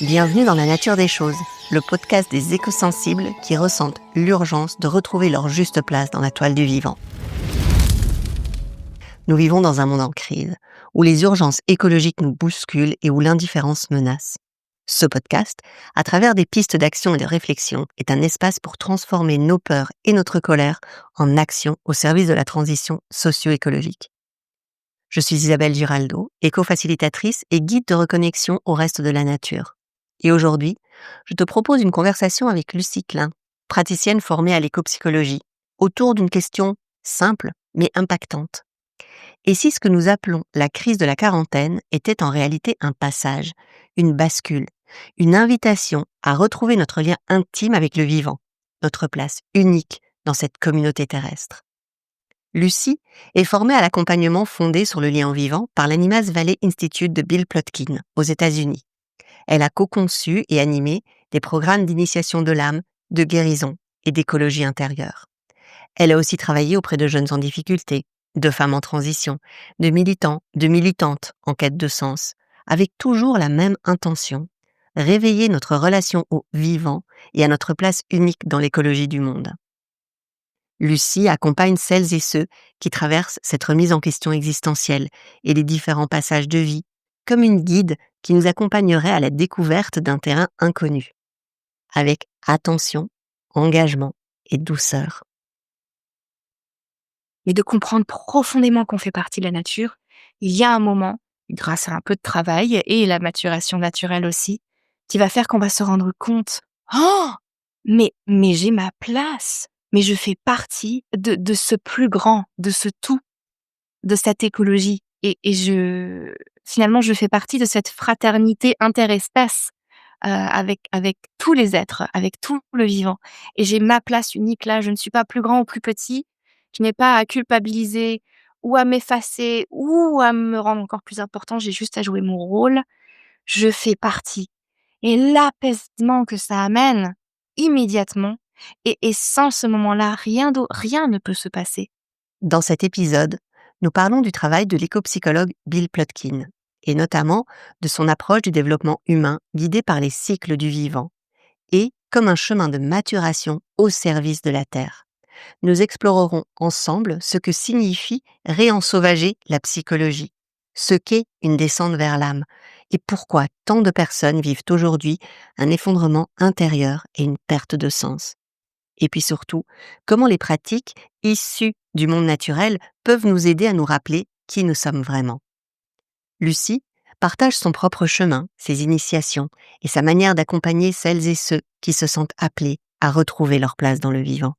Bienvenue dans la nature des choses, le podcast des écosensibles qui ressentent l'urgence de retrouver leur juste place dans la toile du vivant. Nous vivons dans un monde en crise, où les urgences écologiques nous bousculent et où l'indifférence menace. Ce podcast, à travers des pistes d'action et de réflexion, est un espace pour transformer nos peurs et notre colère en action au service de la transition socio-écologique. Je suis Isabelle Giraldo, éco-facilitatrice et guide de reconnexion au reste de la nature. Et aujourd'hui, je te propose une conversation avec Lucie Klein, praticienne formée à l'éco-psychologie, autour d'une question simple mais impactante. Et si ce que nous appelons la crise de la quarantaine était en réalité un passage, une bascule, une invitation à retrouver notre lien intime avec le vivant, notre place unique dans cette communauté terrestre? Lucie est formée à l'accompagnement fondé sur le lien au vivant par l'Animas Valley Institute de Bill Plotkin aux États-Unis. Elle a co-conçu et animé des programmes d'initiation de l'âme, de guérison et d'écologie intérieure. Elle a aussi travaillé auprès de jeunes en difficulté, de femmes en transition, de militants, de militantes en quête de sens, avec toujours la même intention, réveiller notre relation au vivant et à notre place unique dans l'écologie du monde. Lucie accompagne celles et ceux qui traversent cette remise en question existentielle et les différents passages de vie, comme une guide qui nous accompagnerait à la découverte d'un terrain inconnu, avec attention, engagement et douceur. Mais de comprendre profondément qu'on fait partie de la nature, il y a un moment, grâce à un peu de travail et la maturation naturelle aussi, qui va faire qu'on va se rendre compte, oh, mais j'ai ma place, mais je fais partie de ce plus grand, de ce tout, de cette écologie. Finalement, je fais partie de cette fraternité interespèce avec tous les êtres, avec tout le vivant. Et j'ai ma place unique là, je ne suis pas plus grand ou plus petit, je n'ai pas à culpabiliser ou à m'effacer ou à me rendre encore plus important, j'ai juste à jouer mon rôle, je fais partie. Et l'apaisement que ça amène, immédiatement, et sans ce moment-là, rien ne peut se passer. Dans cet épisode, nous parlons du travail de l'éco-psychologue Bill Plotkin, et notamment de son approche du développement humain guidé par les cycles du vivant, et comme un chemin de maturation au service de la Terre. Nous explorerons ensemble ce que signifie réensauvager la psychologie, ce qu'est une descente vers l'âme, et pourquoi tant de personnes vivent aujourd'hui un effondrement intérieur et une perte de sens. Et puis surtout, comment les pratiques issues du monde naturel peuvent nous aider à nous rappeler qui nous sommes vraiment. Lucie partage son propre chemin, ses initiations et sa manière d'accompagner celles et ceux qui se sentent appelés à retrouver leur place dans le vivant,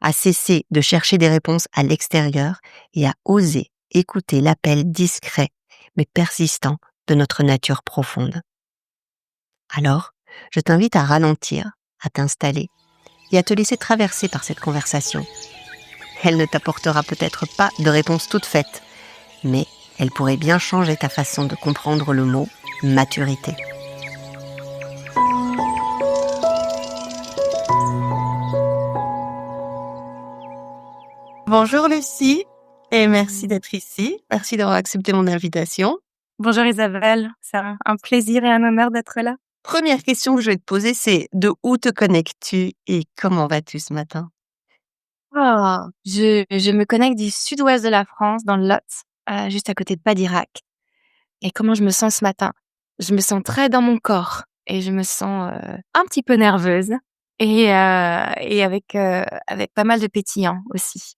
à cesser de chercher des réponses à l'extérieur et à oser écouter l'appel discret mais persistant de notre nature profonde. Alors, je t'invite à ralentir, à t'installer et à te laisser traverser par cette conversation. Elle ne t'apportera peut-être pas de réponse toute faite, mais elle pourrait bien changer ta façon de comprendre le mot maturité. Bonjour Lucie, et merci d'être ici. Merci d'avoir accepté mon invitation. Bonjour Isabelle, c'est un plaisir et un honneur d'être là. Première question que je vais te poser, c'est de où te connectes-tu et comment vas-tu ce matin? Je me connecte du sud-ouest de la France, dans le Lot, juste à côté de Padirac. Et comment je me sens ce matin? Je me sens très dans mon corps et je me sens un petit peu nerveuse et avec pas mal de pétillant aussi.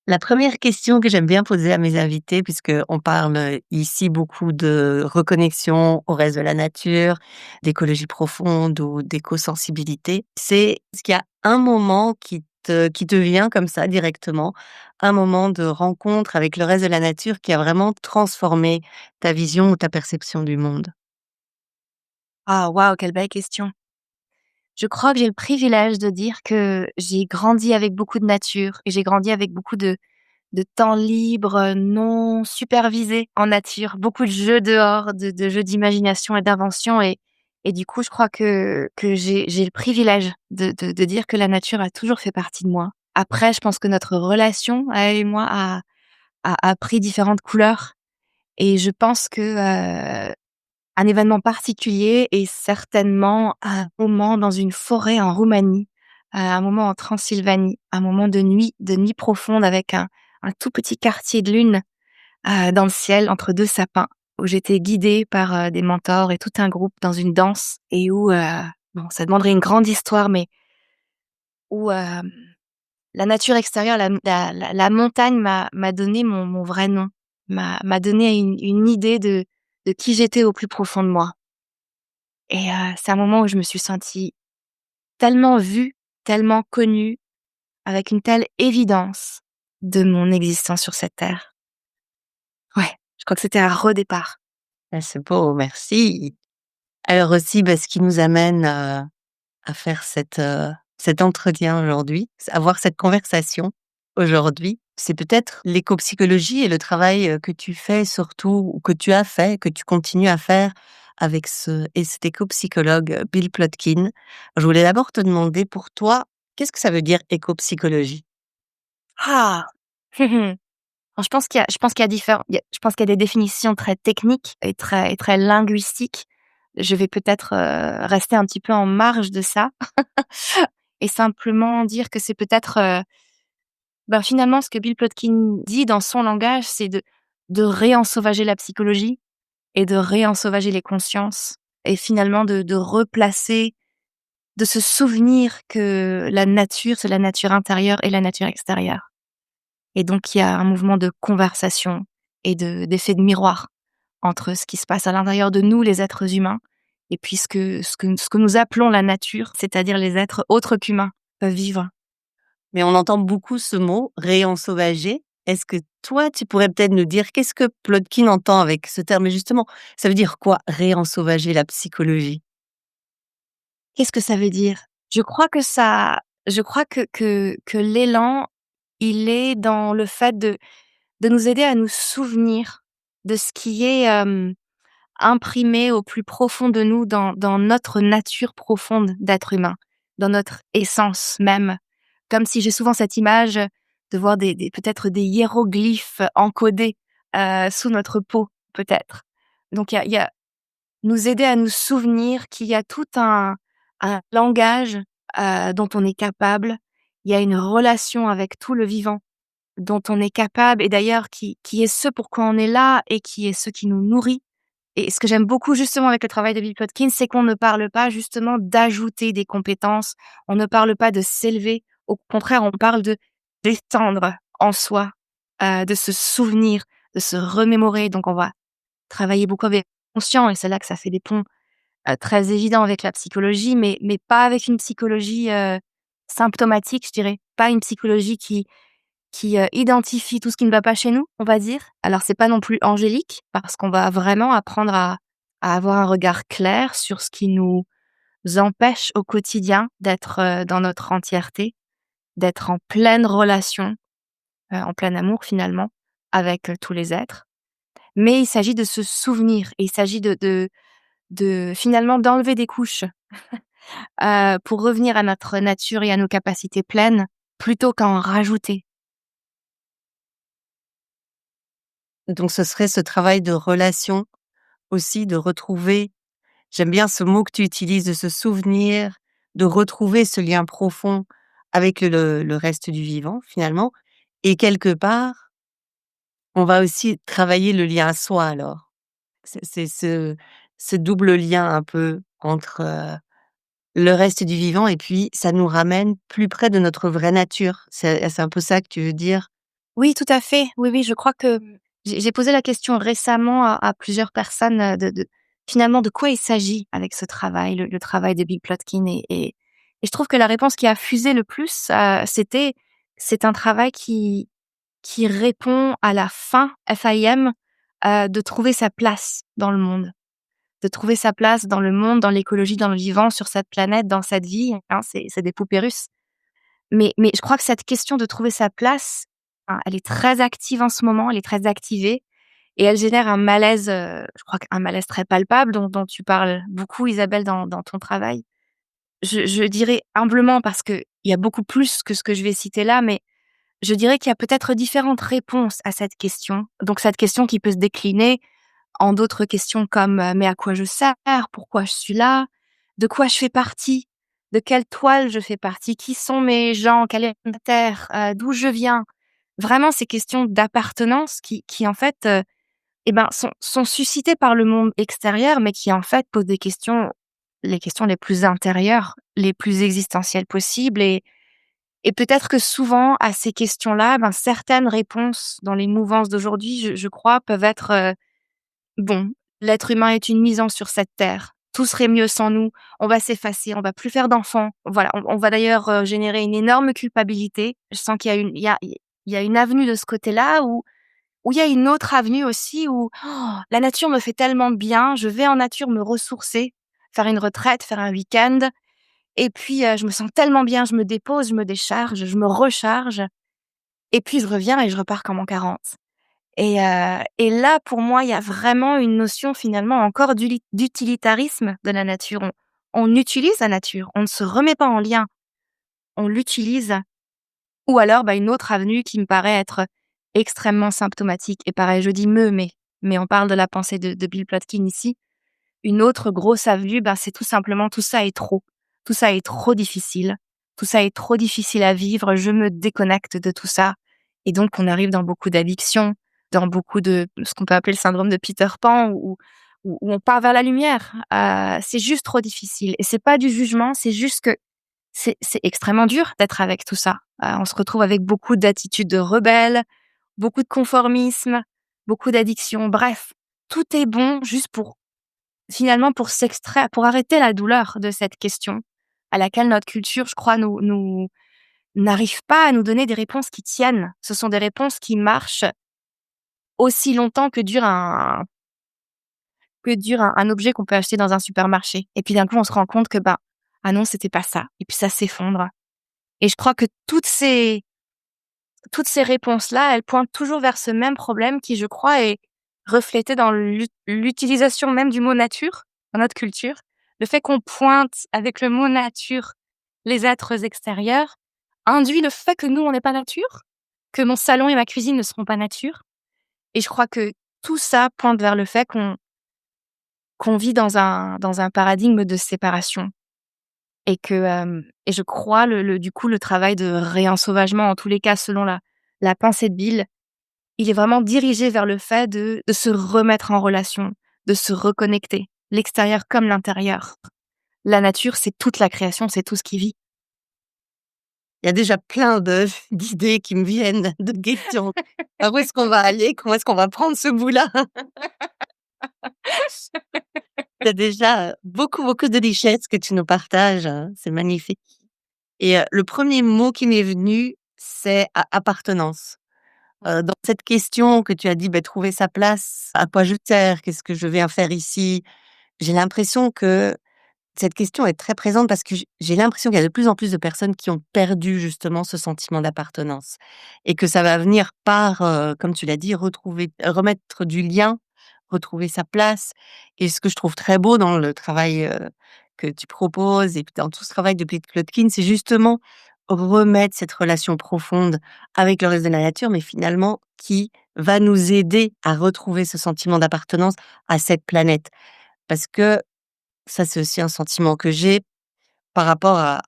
La première question que j'aime bien poser à mes invités, puisqu'on parle ici beaucoup de reconnexion au reste de la nature, d'écologie profonde ou d'éco-sensibilité, c'est est-ce qu'il y a un moment qui te vient comme ça directement, un moment de rencontre avec le reste de la nature qui a vraiment transformé ta vision ou ta perception du monde? Ah waouh, quelle belle question! Je crois que j'ai le privilège de dire que j'ai grandi avec beaucoup de nature et j'ai grandi avec beaucoup de temps libre, non supervisé en nature, beaucoup de jeux dehors, de jeux d'imagination et d'invention et du coup, je crois que j'ai le privilège de dire que la nature a toujours fait partie de moi. Après, je pense que notre relation, elle et moi, a pris différentes couleurs et je pense que, Un événement particulier et certainement un moment dans une forêt en Roumanie, un moment en Transylvanie, un moment de nuit profonde avec un tout petit quartier de lune, dans le ciel entre 2 sapins, où j'étais guidée par, des mentors et tout un groupe dans une danse et où, bon, ça demanderait une grande histoire, mais où, la nature extérieure, la montagne m'a donné mon vrai nom, m'a donné une idée de qui j'étais au plus profond de moi. Et c'est un moment où je me suis sentie tellement vue, tellement connue, avec une telle évidence de mon existence sur cette terre. Ouais, je crois que c'était un redépart. Ah, c'est beau, merci. Alors aussi, ce qui nous amène, à faire cet entretien aujourd'hui, avoir cette conversation aujourd'hui, c'est peut-être l'éco-psychologie et le travail, que tu fais surtout ou que tu as fait, que tu continues à faire avec cet éco-psychologue, Bill Plotkin. Je voulais d'abord te demander pour toi, qu'est-ce que ça veut dire éco-psychologie? Ah! Alors je pense qu'il y a des définitions très techniques et très linguistiques. Je vais peut-être, rester un petit peu en marge de ça et simplement dire que c'est peut-être, finalement ce que Bill Plotkin dit dans son langage, c'est de réensauvager la psychologie et de réensauvager les consciences et finalement de replacer, de se souvenir que la nature, c'est la nature intérieure et la nature extérieure. Et donc il y a un mouvement de conversation et d'effet de miroir entre ce qui se passe à l'intérieur de nous, les êtres humains, et puis ce que nous appelons la nature, c'est-à-dire les êtres autres qu'humains peuvent vivre. Mais on entend beaucoup ce mot «réensauvager». Est-ce que toi, tu pourrais peut-être nous dire qu'est-ce que Plotkin entend avec ce terme? Et justement, ça veut dire quoi, réensauvager la psychologie? Qu'est-ce que ça veut dire? Je crois que l'élan, il est dans le fait de nous aider à nous souvenir de ce qui est, imprimé au plus profond de nous dans notre nature profonde d'être humain, dans notre essence même. Comme si j'ai souvent cette image de voir des peut-être des hiéroglyphes encodés, sous notre peau, peut-être. Donc il y a nous aider à nous souvenir qu'il y a tout un langage, dont on est capable. Il y a une relation avec tout le vivant dont on est capable et d'ailleurs qui est ce pourquoi on est là et qui est ce qui nous nourrit. Et ce que j'aime beaucoup justement avec le travail de Bill Plotkin, c'est qu'on ne parle pas justement d'ajouter des compétences, on ne parle pas de s'élever, au contraire, on parle de descendre en soi, de se souvenir, de se remémorer. Donc on va travailler beaucoup avec le conscient et c'est là que ça fait des ponts, très évidents avec la psychologie, mais pas avec une psychologie, symptomatique, je dirais. Pas une psychologie qui identifie tout ce qui ne va pas chez nous, on va dire. Alors c'est pas non plus angélique, parce qu'on va vraiment apprendre à avoir un regard clair sur ce qui nous empêche au quotidien d'être, dans notre entièreté, d'être en pleine relation, en plein amour finalement, avec, tous les êtres. Mais il s'agit de se souvenir et il s'agit de finalement d'enlever des couches, pour revenir à notre nature et à nos capacités pleines, plutôt qu'à en rajouter. Donc ce serait ce travail de relation aussi, de retrouver, j'aime bien ce mot que tu utilises, de se souvenir, de retrouver ce lien profond avec le reste du vivant finalement, et quelque part, on va aussi travailler le lien à soi alors. C'est ce double lien un peu entre, le reste du vivant et puis ça nous ramène plus près de notre vraie nature. C'est un peu ça que tu veux dire? Oui, tout à fait. Oui, oui, je crois que j'ai posé la question récemment à plusieurs personnes, de finalement de quoi il s'agit avec ce travail, le travail de Bill Plotkin et je trouve que la réponse qui a fusé le plus, c'était: «C'est un travail qui répond à la faim, FIM, de trouver sa place dans le monde, de trouver sa place dans le monde, dans l'écologie, dans le vivant, sur cette planète, dans cette vie», hein, c'est des poupées russes. Mais je crois que cette question de trouver sa place, elle est très active en ce moment, elle est très activée et elle génère un malaise, je crois qu'un malaise très palpable dont tu parles beaucoup Isabelle dans ton travail. Je dirais humblement parce qu'il y a beaucoup plus que ce que je vais citer là, mais je dirais qu'il y a peut-être différentes réponses à cette question. Donc cette question qui peut se décliner en d'autres questions comme, mais à quoi je sers? Pourquoi je suis là? De quoi je fais partie? De quelle toile je fais partie? Qui sont mes gens? Quelle est ma terre? D'où je viens? Vraiment ces questions d'appartenance qui en fait, sont suscitées par le monde extérieur, mais qui en fait posent des questions les questions les plus intérieures, les plus existentielles possibles et peut-être que souvent à ces questions-là, certaines réponses dans les mouvances d'aujourd'hui, je crois, peuvent être, bon, l'être humain est une nuisance sur cette terre. Tout serait mieux sans nous. On va s'effacer, on va plus faire d'enfants. Voilà, on va d'ailleurs, générer une énorme culpabilité. Je sens qu'il y a une il y a une avenue de ce côté-là où il y a une autre avenue aussi où la nature me fait tellement de bien, je vais en nature me ressourcer, faire une retraite, faire un week-end et puis, je me sens tellement bien, je me dépose, je me décharge, je me recharge et puis je reviens et je repars comme en 40. Et là, pour moi, il y a vraiment une notion finalement encore d'utilitarisme de la nature. On utilise la nature, on ne se remet pas en lien, on l'utilise. Ou alors, une autre avenue qui me paraît être extrêmement symptomatique et pareil, je dis «me», mais on parle de la pensée de Bill Plotkin ici. Une autre grosse avenue, c'est tout simplement tout ça est trop. Tout ça est trop difficile. Tout ça est trop difficile à vivre. Je me déconnecte de tout ça. Et donc, on arrive dans beaucoup d'addictions, dans beaucoup de ce qu'on peut appeler le syndrome de Peter Pan où on part vers la lumière. C'est juste trop difficile. Et c'est pas du jugement, c'est juste que c'est extrêmement dur d'être avec tout ça. On se retrouve avec beaucoup d'attitudes de rebelles, beaucoup de conformisme, beaucoup d'addictions. Bref, tout est bon juste pour finalement, pour s'extraire, pour arrêter la douleur de cette question à laquelle notre culture, je crois, nous n'arrive pas à nous donner des réponses qui tiennent. Ce sont des réponses qui marchent aussi longtemps que dure un objet qu'on peut acheter dans un supermarché. Et puis d'un coup, on se rend compte que, ah non, c'était pas ça. Et puis ça s'effondre. Et je crois que toutes ces réponses-là, elles pointent toujours vers ce même problème qui, je crois, est reflété dans l'utilisation même du mot nature dans notre culture. Le fait qu'on pointe avec le mot nature les êtres extérieurs induit le fait que nous, on n'est pas nature, que mon salon et ma cuisine ne seront pas nature. Et je crois que tout ça pointe vers le fait qu'on vit dans un paradigme de séparation et je crois du coup, le travail de réensauvagement, en tous les cas, selon la pensée de Bill, il est vraiment dirigé vers le fait de se remettre en relation, de se reconnecter, l'extérieur comme l'intérieur. La nature, c'est toute la création, c'est tout ce qui vit. Il y a déjà plein d'idées qui me viennent, de questions. Où est-ce qu'on va aller? Comment est-ce qu'on va prendre ce bout-là? Il y a déjà, beaucoup, beaucoup de richesses que tu nous partages, c'est magnifique et le premier mot qui m'est venu, c'est a appartenance. Dans cette question que tu as dit, trouver sa place, à quoi je sers? Qu'est-ce que je viens faire ici? J'ai l'impression que cette question est très présente parce que j'ai l'impression qu'il y a de plus en plus de personnes qui ont perdu justement ce sentiment d'appartenance et que ça va venir par, comme tu l'as dit, remettre du lien, retrouver sa place et ce que je trouve très beau dans le travail, que tu proposes et puis dans tout ce travail de Pete Plotkin, c'est justement remettre cette relation profonde avec le reste de la nature, mais finalement qui va nous aider à retrouver ce sentiment d'appartenance à cette planète. Parce que ça, c'est aussi un sentiment que j'ai par rapport à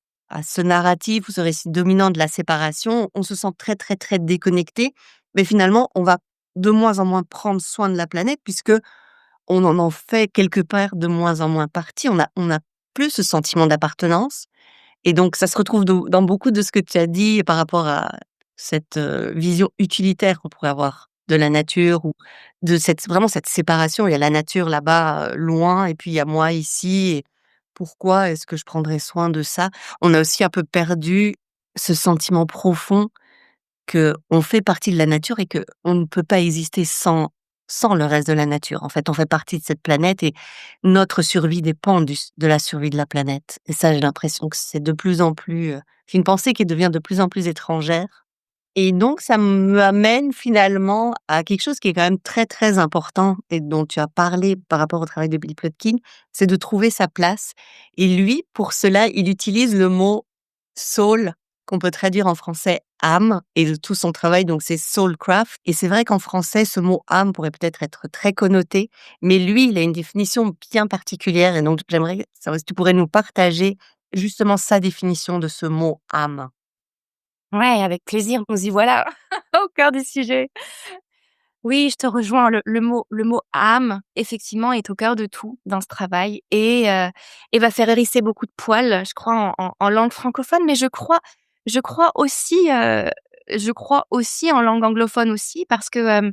ce narratif ou ce récit dominant de la séparation. On se sent très, très, très déconnecté, mais finalement, on va de moins en moins prendre soin de la planète puisque on en fait quelque part de moins en moins partie. On a plus ce sentiment d'appartenance et donc ça se retrouve dans beaucoup de ce que tu as dit par rapport à cette, vision utilitaire qu'on pourrait avoir de la nature ou de cette séparation. Il y a la nature là-bas, loin et puis il y a moi ici et pourquoi est-ce que je prendrais soin de ça? On a aussi un peu perdu ce sentiment profond qu'on fait partie de la nature et qu'on ne peut pas exister sans le reste de la nature. En fait, on fait partie de cette planète et notre survie dépend de la survie de la planète. Et ça, j'ai l'impression que c'est de plus en plus, c'est une pensée qui devient de plus en plus étrangère. Et donc, ça m'amène finalement à quelque chose qui est quand même très, très important et dont tu as parlé par rapport au travail de Bill Plotkin, c'est de trouver sa place. Et lui, pour cela, il utilise le mot soul qu'on peut traduire en français âme et de tout son travail, donc c'est Soulcraft. Et c'est vrai qu'en français, ce mot âme pourrait peut-être être très connoté, mais lui, il a une définition bien particulière et donc j'aimerais savoir si tu pourrais nous partager justement sa définition de ce mot âme. Ouais, avec plaisir, nous y voilà, au cœur du sujet. Oui, je te rejoins. Le mot âme, effectivement, est au cœur de tout dans ce travail et va faire hérisser beaucoup de poils, je crois, en langue francophone, mais je crois aussi en langue anglophone aussi parce que,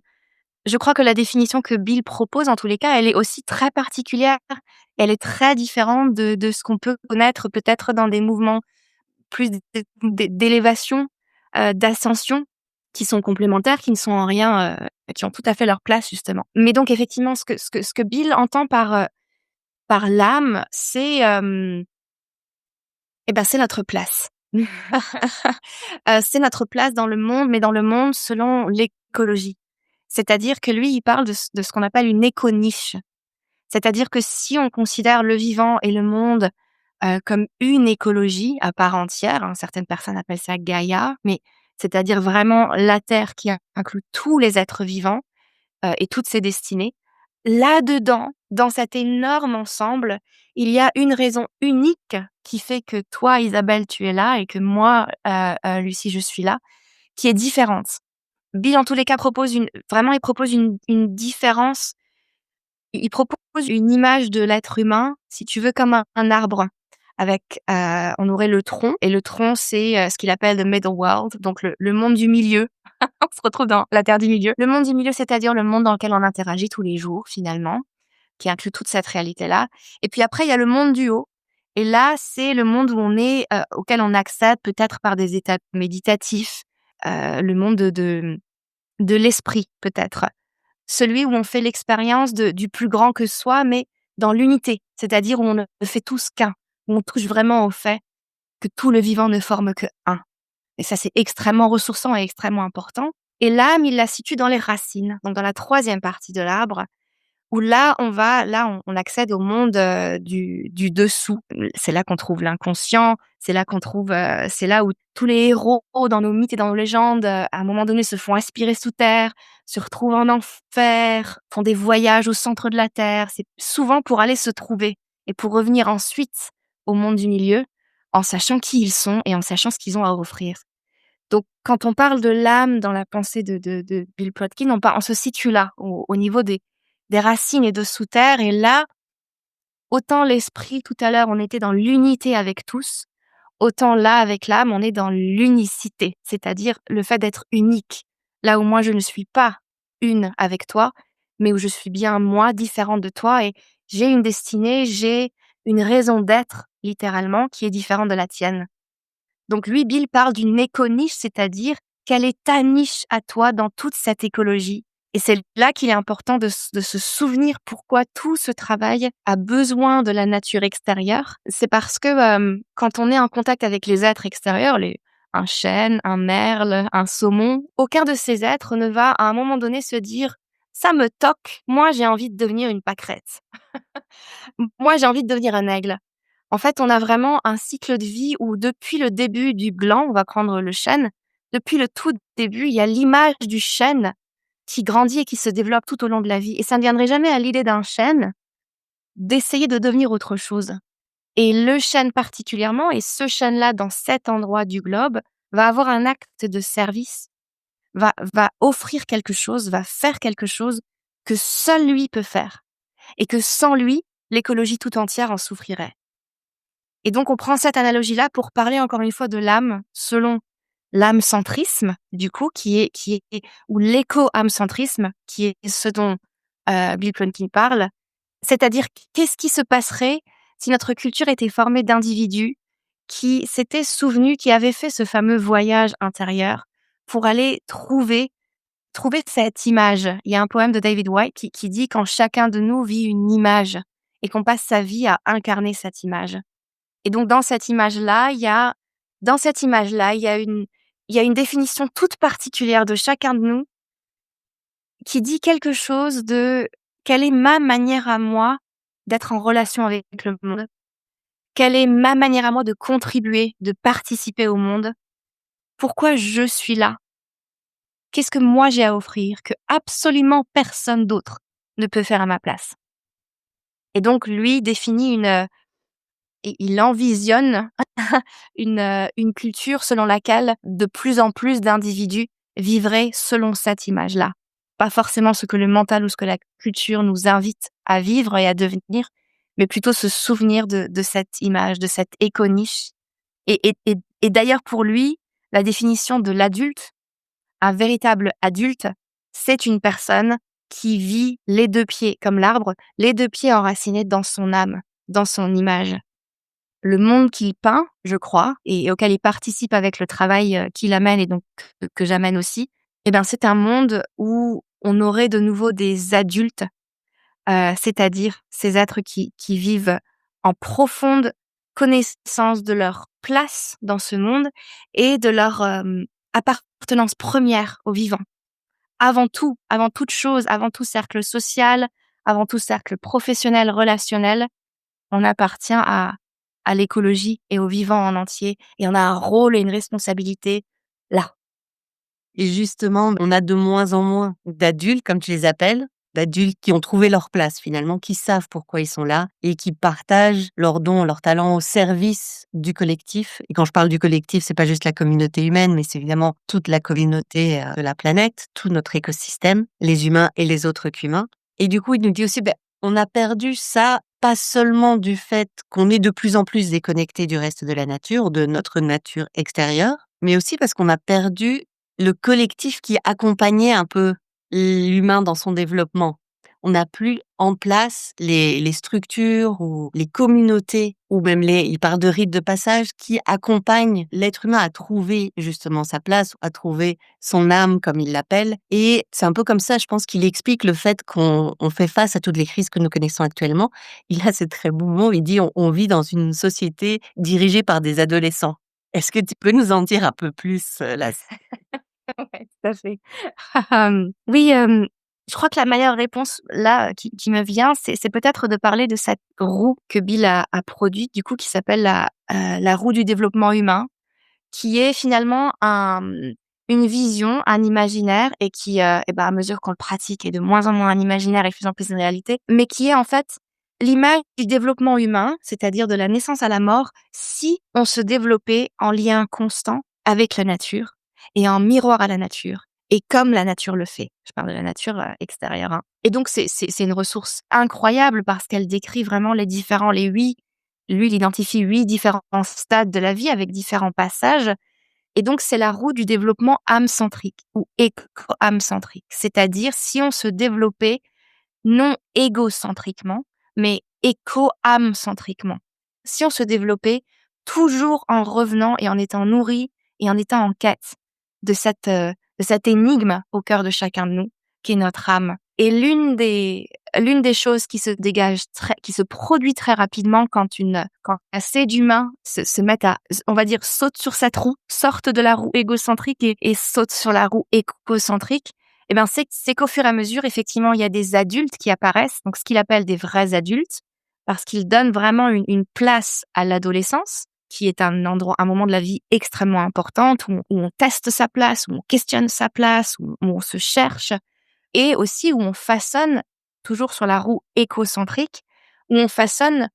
je crois que la définition que Bill propose, en tous les cas, elle est aussi très particulière. Elle est très différente de ce qu'on peut connaître peut-être dans des mouvements plus d'élévation, d'ascension, qui sont complémentaires, qui ne sont en rien, qui ont tout à fait leur place justement. Mais donc effectivement, ce que Bill entend par l'âme, c'est notre place. C'est notre place dans le monde, mais dans le monde selon l'écologie. C'est-à-dire que lui, il parle de ce qu'on appelle une éco-niche. C'est-à-dire que si on considère le vivant et le monde, comme une écologie à part entière, hein, certaines personnes appellent ça Gaïa, mais c'est-à-dire vraiment la Terre qui inclut tous les êtres vivants, et toutes ses destinées. Là-dedans, dans cet énorme ensemble, il y a une raison unique qui fait que toi, Isabelle, tu es là et que moi, Lucie, je suis là, qui est différente. Bill, en tous les cas, il propose une différence. Il propose une image de l'être humain, si tu veux, comme un arbre avec, on aurait le tronc et le tronc, c'est, ce qu'il appelle the middle world, donc le monde du milieu. On se retrouve dans la terre du milieu. Le monde du milieu, c'est-à-dire le monde dans lequel on interagit tous les jours finalement, qui inclut toute cette réalité-là. Et puis après, il y a le monde du haut et là, c'est le monde où on est, auquel on accède peut-être par des états méditatifs, le monde de l'esprit peut-être. Celui où on fait l'expérience du plus grand que soi, mais dans l'unité, c'est-à-dire où on ne fait tous qu'un, où on touche vraiment au fait que tout le vivant ne forme que un. Et ça, c'est extrêmement ressourçant et extrêmement important. Et l'âme, il la situe dans les racines, donc dans la troisième partie de l'arbre, où là on accède au monde, du dessous. C'est là qu'on trouve l'inconscient, c'est là où tous les héros dans nos mythes et dans nos légendes, à un moment donné, se font aspirer sous terre, se retrouvent en enfer, font des voyages au centre de la terre. C'est souvent pour aller se trouver et pour revenir ensuite au monde du milieu, en sachant qui ils sont et en sachant ce qu'ils ont à offrir. Donc quand on parle de l'âme dans la pensée de Bill Plotkin, on se situe là, au niveau des racines et de sous terre. Et là, autant l'esprit tout à l'heure, on était dans l'unité avec tous, autant là, avec l'âme, on est dans l'unicité, c'est-à-dire le fait d'être unique. Là où moi, je ne suis pas une avec toi, mais où je suis bien moi, différente de toi, et j'ai une destinée, j'ai une raison d'être, littéralement, qui est différente de la tienne. Donc lui, Bill parle d'une éco-niche, c'est-à-dire quelle est ta niche à toi dans toute cette écologie. Et c'est là qu'il est important de se souvenir pourquoi tout ce travail a besoin de la nature extérieure. C'est parce que quand on est en contact avec les êtres extérieurs, un chêne, un merle, un saumon, aucun de ces êtres ne va à un moment donné se dire «ça me toque, moi j'ai envie de devenir une pâquerette. Moi j'ai envie de devenir un aigle». En fait, on a vraiment un cycle de vie où depuis le début du gland, on va prendre le chêne, depuis le tout début, il y a l'image du chêne qui grandit et qui se développe tout au long de la vie. Et ça ne viendrait jamais à l'idée d'un chêne d'essayer de devenir autre chose. Et le chêne particulièrement, et ce chêne-là dans cet endroit du globe, va avoir un acte de service, va offrir quelque chose, va faire quelque chose que seul lui peut faire. Et que sans lui, l'écologie tout entière en souffrirait. Et donc, on prend cette analogie-là pour parler encore une fois de l'âme selon l'âme-centrisme, du coup, ou l'éco-âme-centrisme, qui est ce dont Bill Plotkin parle. C'est-à-dire, qu'est-ce qui se passerait si notre culture était formée d'individus qui s'étaient souvenus, qui avaient fait ce fameux voyage intérieur pour aller trouver cette image. Il y a un poème de David Whyte qui dit quand chacun de nous vit une image et qu'on passe sa vie à incarner cette image. Et donc dans cette image-là, il y a une définition toute particulière de chacun de nous qui dit quelque chose de quelle est ma manière à moi d'être en relation avec le monde? Quelle est ma manière à moi de contribuer, de participer au monde? Pourquoi je suis là? Qu'est-ce que moi j'ai à offrir que absolument personne d'autre ne peut faire à ma place? Et donc lui définit et il envisionne une culture selon laquelle de plus en plus d'individus vivraient selon cette image-là. Pas forcément ce que le mental ou ce que la culture nous invite à vivre et à devenir, mais plutôt se souvenir de cette image, de cette éconiche. Et d'ailleurs pour lui, la définition de l'adulte, un véritable adulte, c'est une personne qui vit les 2 pieds comme l'arbre, les 2 pieds enracinés dans son âme, dans son image. Le monde qu'il peint, je crois, et auquel il participe avec le travail, qu'il amène et donc que j'amène aussi, eh ben, c'est un monde où on aurait de nouveau des adultes, c'est-à-dire ces êtres qui vivent en profonde connaissance de leur place dans ce monde et de leur, appartenance première au vivant. Avant tout, avant toute chose, avant tout cercle social, avant tout cercle professionnel, relationnel, on appartient à l'écologie et au vivant en entier et on a un rôle et une responsabilité là. Et justement, on a de moins en moins d'adultes, comme tu les appelles, d'adultes qui ont trouvé leur place finalement, qui savent pourquoi ils sont là et qui partagent leurs dons, leurs talents au service du collectif. Et quand je parle du collectif, c'est pas juste la communauté humaine, mais c'est évidemment toute la communauté de la planète, tout notre écosystème, les humains et les autres qu'humains. Et du coup, il nous dit aussi, on a perdu ça, pas seulement du fait qu'on est de plus en plus déconnecté du reste de la nature, de notre nature extérieure, mais aussi parce qu'on a perdu le collectif qui accompagnait un peu l'humain dans son développement. On n'a plus en place les structures ou les communautés ou même il parle de rites de passage qui accompagnent l'être humain à trouver justement sa place, à trouver son âme comme il l'appelle. Et c'est un peu comme ça, je pense qu'il explique le fait qu'on fait face à toutes les crises que nous connaissons actuellement. Il a ce très beau mot, il dit on vit dans une société dirigée par des adolescents. Est-ce que tu peux nous en dire un peu plus là? Ouais, tout à fait. Oui, je crois que la meilleure réponse là, qui me vient, c'est peut-être de parler de cette roue que Bill a produite, du coup, qui s'appelle la roue du développement humain, qui est finalement une vision, un imaginaire et qui, et ben, à mesure qu'on le pratique est de moins en moins un imaginaire et de plus en plus une réalité, mais qui est en fait l'image du développement humain, c'est-à-dire de la naissance à la mort, si on se développait en lien constant avec la nature et en miroir à la nature et comme la nature le fait. Je parle de la nature, extérieure, hein. Et donc c'est une ressource incroyable parce qu'elle décrit vraiment les 8. Lui, il identifie 8 différents stades de la vie avec différents passages et donc c'est la roue du développement âme-centrique ou éco-âme-centrique. C'est-à-dire si on se développait non égocentriquement, mais éco-âme-centriquement. Si on se développait toujours en revenant et en étant nourri et en étant en quête de cette énigme au cœur de chacun de nous, qui est notre âme. Et l'une des choses qui se dégage qui se produit très rapidement quand assez d'humains se mettent on va dire, sautent sur cette roue, sortent de la roue égocentrique et sautent sur la roue écocentrique, eh ben, c'est qu'au fur et à mesure, effectivement, il y a des adultes qui apparaissent, donc ce qu'il appelle des vrais adultes, parce qu'ils donnent vraiment une place à l'adolescence, qui est un moment de la vie extrêmement important, où on teste sa place, où on questionne sa place, où on se cherche, et aussi où on façonne, toujours sur la roue écocentrique, où on façonne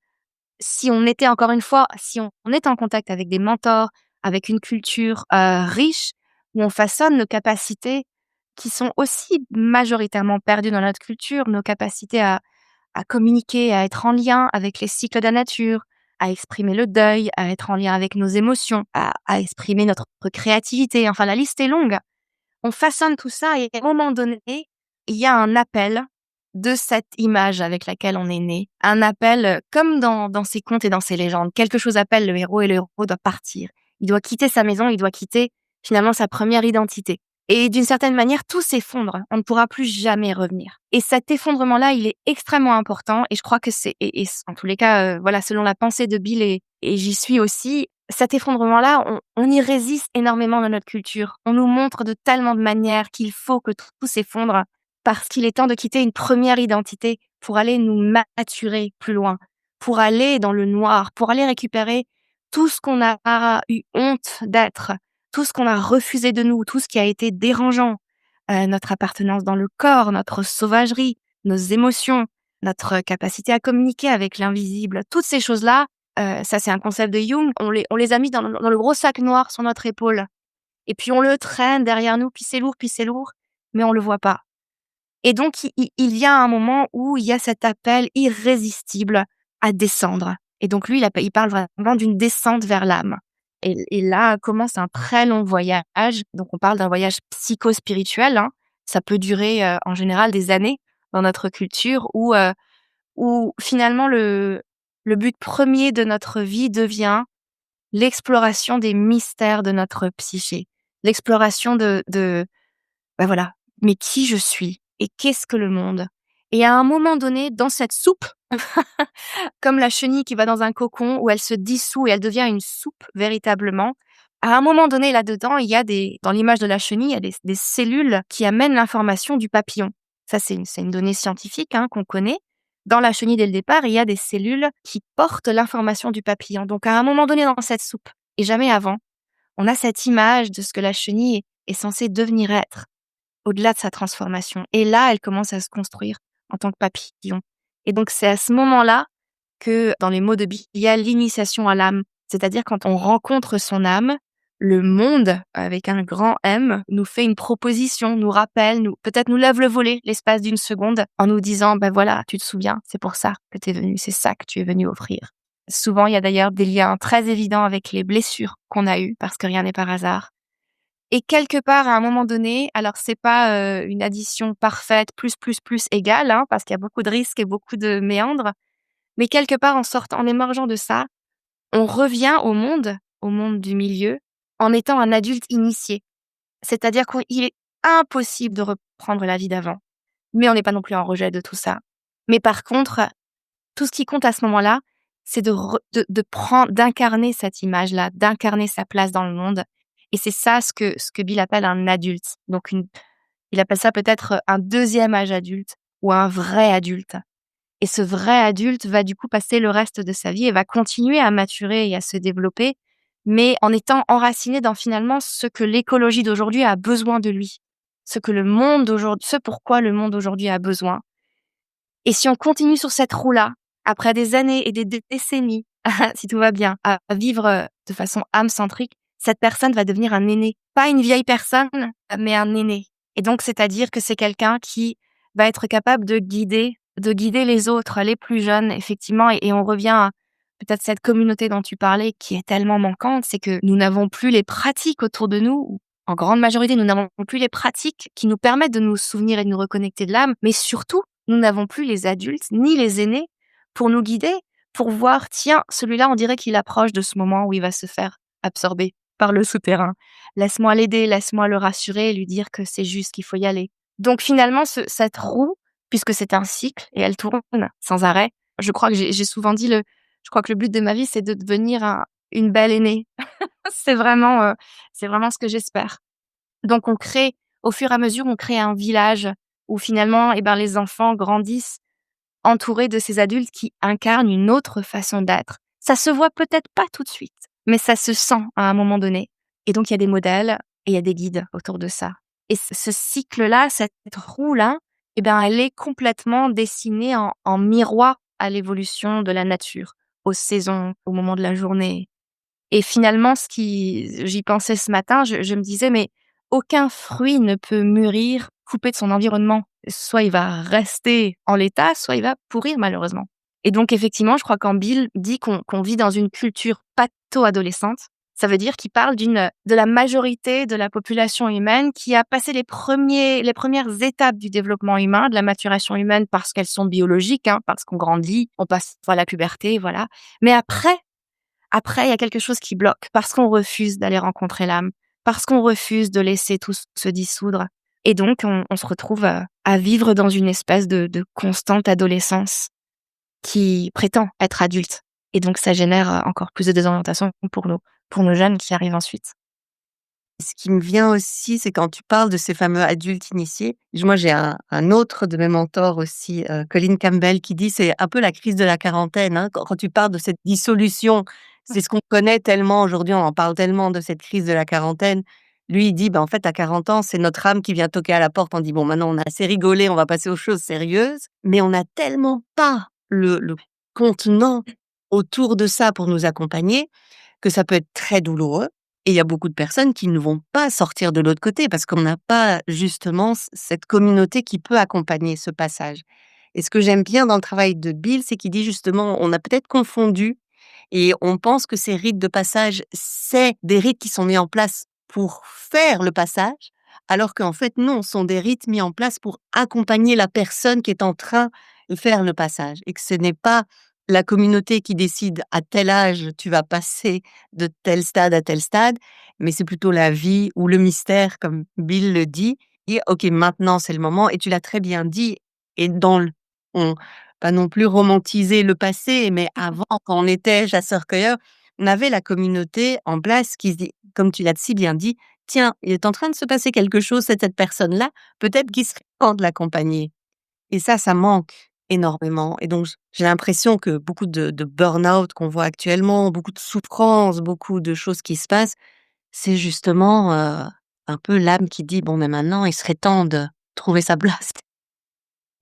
si on était encore une fois, si on est en contact avec des mentors, avec une culture, riche, où on façonne nos capacités qui sont aussi majoritairement perdues dans notre culture, nos capacités à communiquer, à être en lien avec les cycles de la nature, à exprimer le deuil, à être en lien avec nos émotions, à exprimer notre créativité, enfin la liste est longue. On façonne tout ça et à un moment donné, il y a un appel de cette image avec laquelle on est né. Un appel, comme dans ces contes et dans ces légendes. Quelque chose appelle le héros et le héros doit partir. Il doit quitter sa maison, il doit quitter finalement sa première identité. Et d'une certaine manière, tout s'effondre. On ne pourra plus jamais revenir. Et cet effondrement-là, il est extrêmement important. Et je crois que et en tous les cas, voilà, selon la pensée de Bill et j'y suis aussi, cet effondrement-là, on y résiste énormément dans notre culture. On nous montre de tellement de manières qu'il faut que tout s'effondre parce qu'il est temps de quitter une première identité pour aller nous maturer plus loin, pour aller dans le noir, pour aller récupérer tout ce qu'on a eu honte d'être, tout ce qu'on a refusé de nous, tout ce qui a été dérangeant, notre appartenance dans le corps, notre sauvagerie, nos émotions, notre capacité à communiquer avec l'invisible, toutes ces choses-là, ça c'est un concept de Jung, on les a mis dans le gros sac noir sur notre épaule et puis on le traîne derrière nous, puis c'est lourd, mais on le voit pas. Et donc il y a un moment où il y a cet appel irrésistible à descendre. Et donc lui, il parle vraiment d'une descente vers l'âme. Et là commence un très long voyage. Donc on parle d'un voyage psycho-spirituel, hein. Ça peut durer, en général des années dans notre culture où finalement le but premier de notre vie devient l'exploration des mystères de notre psyché. L'exploration de bah, voilà, mais qui je suis et qu'est-ce que le monde? Et à un moment donné, dans cette soupe, comme la chenille qui va dans un cocon où elle se dissout et elle devient une soupe véritablement, à un moment donné là-dedans, il y a dans l'image de la chenille, il y a des cellules qui amènent l'information du papillon. Ça, c'est une donnée scientifique, hein, qu'on connaît. Dans la chenille, dès le départ, il y a des cellules qui portent l'information du papillon. Donc à un moment donné dans cette soupe, et jamais avant, on a cette image de ce que la chenille est censée devenir être au-delà de sa transformation. Et là, elle commence à se construire en tant que papillon. Et donc, c'est à ce moment-là que, dans les mots de Bill, il y a l'initiation à l'âme. C'est-à-dire quand on rencontre son âme, le monde, avec un grand M, nous fait une proposition, nous rappelle, peut-être nous lève le volet l'espace d'une seconde en nous disant, ben voilà, tu te souviens, c'est pour ça que tu es venu, c'est ça que tu es venu offrir. Souvent, il y a d'ailleurs des liens très évidents avec les blessures qu'on a eues, parce que rien n'est par hasard. Et quelque part, à un moment donné, alors c'est pas, une addition parfaite, plus égale, hein, parce qu'il y a beaucoup de risques et beaucoup de méandres, mais quelque part, en émergeant de ça, on revient au monde du milieu, en étant un adulte initié. C'est-à-dire qu'il est impossible de reprendre la vie d'avant, mais on n'est pas non plus en rejet de tout ça. Mais par contre, tout ce qui compte à ce moment-là, c'est d'incarner cette image-là, d'incarner sa place dans le monde. Et c'est ça ce que Bill appelle un adulte. Donc il appelle ça peut-être un deuxième âge adulte ou un vrai adulte. Et ce vrai adulte va du coup passer le reste de sa vie et va continuer à maturer et à se développer, mais en étant enraciné dans finalement ce que l'écologie d'aujourd'hui a besoin de lui. Ce pourquoi le monde aujourd'hui a besoin. Et si on continue sur cette roue-là, après des années et des décennies, si tout va bien, à vivre, de façon âme-centrique, cette personne va devenir un aîné. Pas une vieille personne, mais un aîné. Et donc, c'est-à-dire que c'est quelqu'un qui va être capable de guider les autres, les plus jeunes, effectivement. Et on revient à peut-être cette communauté dont tu parlais qui est tellement manquante, c'est que nous n'avons plus les pratiques autour de nous. En grande majorité, nous n'avons plus les pratiques qui nous permettent de nous souvenir et de nous reconnecter de l'âme, mais surtout, nous n'avons plus les adultes ni les aînés pour nous guider, pour voir, tiens, celui-là, on dirait qu'il approche de ce moment où il va se faire absorber par le souterrain. Laisse-moi l'aider, laisse-moi le rassurer et lui dire que c'est juste qu'il faut y aller. Donc finalement, cette roue, puisque c'est un cycle et elle tourne sans arrêt, je crois que j'ai souvent dit je crois que le but de ma vie, c'est de devenir une belle aînée. C'est vraiment ce que j'espère. Donc au fur et à mesure, on crée un village où finalement, eh ben, les enfants grandissent entourés de ces adultes qui incarnent une autre façon d'être. Ça se voit peut-être pas tout de suite, mais ça se sent à un moment donné. Et donc, il y a des modèles et il y a des guides autour de ça. Et ce cycle-là, cette roue-là, eh ben, elle est complètement dessinée en miroir à l'évolution de la nature, aux saisons, au moment de la journée. Et finalement, j'y pensais ce matin, je me disais, mais aucun fruit ne peut mûrir coupé de son environnement. Soit il va rester en l'état, soit il va pourrir malheureusement. Et donc effectivement, je crois quand Bill dit qu'on vit dans une culture patho-adolescente, ça veut dire qu'il parle de la majorité de la population humaine qui a passé les premières étapes du développement humain, de la maturation humaine parce qu'elles sont biologiques, hein, parce qu'on grandit, on passe par la puberté, voilà. Mais après, il y a quelque chose qui bloque parce qu'on refuse d'aller rencontrer l'âme, parce qu'on refuse de laisser tout se dissoudre. Et donc, on se retrouve à vivre dans une espèce de constante adolescence qui prétend être adulte. Et donc, ça génère encore plus de désorientation pour nos jeunes qui arrivent ensuite. Ce qui me vient aussi, c'est quand tu parles de ces fameux adultes initiés. Moi, j'ai un autre de mes mentors aussi, Colin Campbell, qui dit c'est un peu la crise de la quarantaine, hein, quand tu parles de cette dissolution. C'est ce qu'on connaît tellement aujourd'hui, on en parle tellement de cette crise de la quarantaine. Lui, il dit: «Bah, en fait, à 40 ans, c'est notre âme qui vient toquer à la porte». On dit: «Bon, maintenant, on a assez rigolé, on va passer aux choses sérieuses». Mais on n'a tellement pas le contenant autour de ça pour nous accompagner, que ça peut être très douloureux et il y a beaucoup de personnes qui ne vont pas sortir de l'autre côté parce qu'on n'a pas justement cette communauté qui peut accompagner ce passage. Et ce que j'aime bien dans le travail de Bill, c'est qu'il dit justement: «On a peut-être confondu et on pense que ces rites de passage, c'est des rites qui sont mis en place pour faire le passage, alors qu'en fait non, ce sont des rites mis en place pour accompagner la personne qui est en train de faire le passage et que ce n'est pas la communauté qui décide à tel âge tu vas passer de tel stade à tel stade, mais c'est plutôt la vie ou le mystère comme Bill le dit et OK, maintenant c'est le moment et tu l'as très bien dit et dans le on pas non plus romantiser le passé, mais avant, quand on était chasseurs-cueilleurs, on avait la communauté en place qui se dit comme tu l'as si bien dit: «Tiens, il est en train de se passer quelque chose, c'est cette personne-là, peut-être qu'il serait temps de l'accompagner» et ça manque énormément et donc j'ai l'impression que beaucoup de burn-out qu'on voit actuellement, beaucoup de souffrances, beaucoup de choses qui se passent, c'est justement, un peu l'âme qui dit: «Bon, mais maintenant, il serait temps de trouver sa place».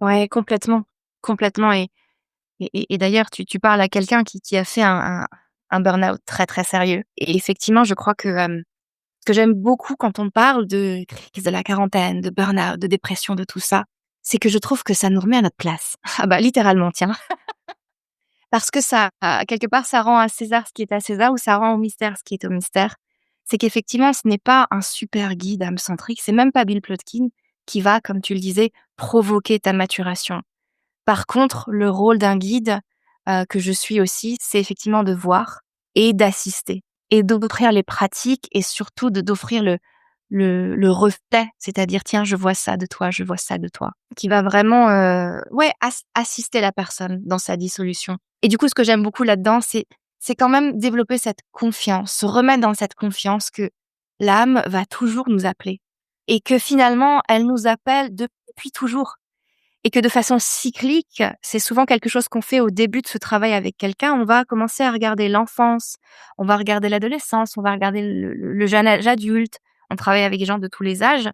Ouais, complètement, complètement et d'ailleurs tu parles à quelqu'un qui a fait un burn-out très, très sérieux et effectivement, je crois que, ce que j'aime beaucoup quand on parle de crise de la quarantaine, de burn-out, de dépression, de tout ça, c'est que je trouve que ça nous remet à notre place. Ah bah, littéralement, tiens. Parce que ça, quelque part, ça rend à César ce qui est à César ou ça rend au mystère ce qui est au mystère. C'est qu'effectivement, ce n'est pas un super guide âme-centrique, c'est même pas Bill Plotkin qui va, comme tu le disais, provoquer ta maturation. Par contre, le rôle d'un guide, que je suis aussi, c'est effectivement de voir et d'assister et d'offrir les pratiques et surtout d'offrir le reflet, c'est-à-dire: «Tiens, je vois ça de toi, je vois ça de toi», qui va vraiment, ouais, assister la personne dans sa dissolution et du coup, ce que j'aime beaucoup là-dedans, c'est quand même développer cette confiance, se remettre dans cette confiance que l'âme va toujours nous appeler et que finalement, elle nous appelle depuis toujours. Et que de façon cyclique, c'est souvent quelque chose qu'on fait au début de ce travail avec quelqu'un. On va commencer à regarder l'enfance, on va regarder l'adolescence, on va regarder le jeune âge adulte. On travaille avec des gens de tous les âges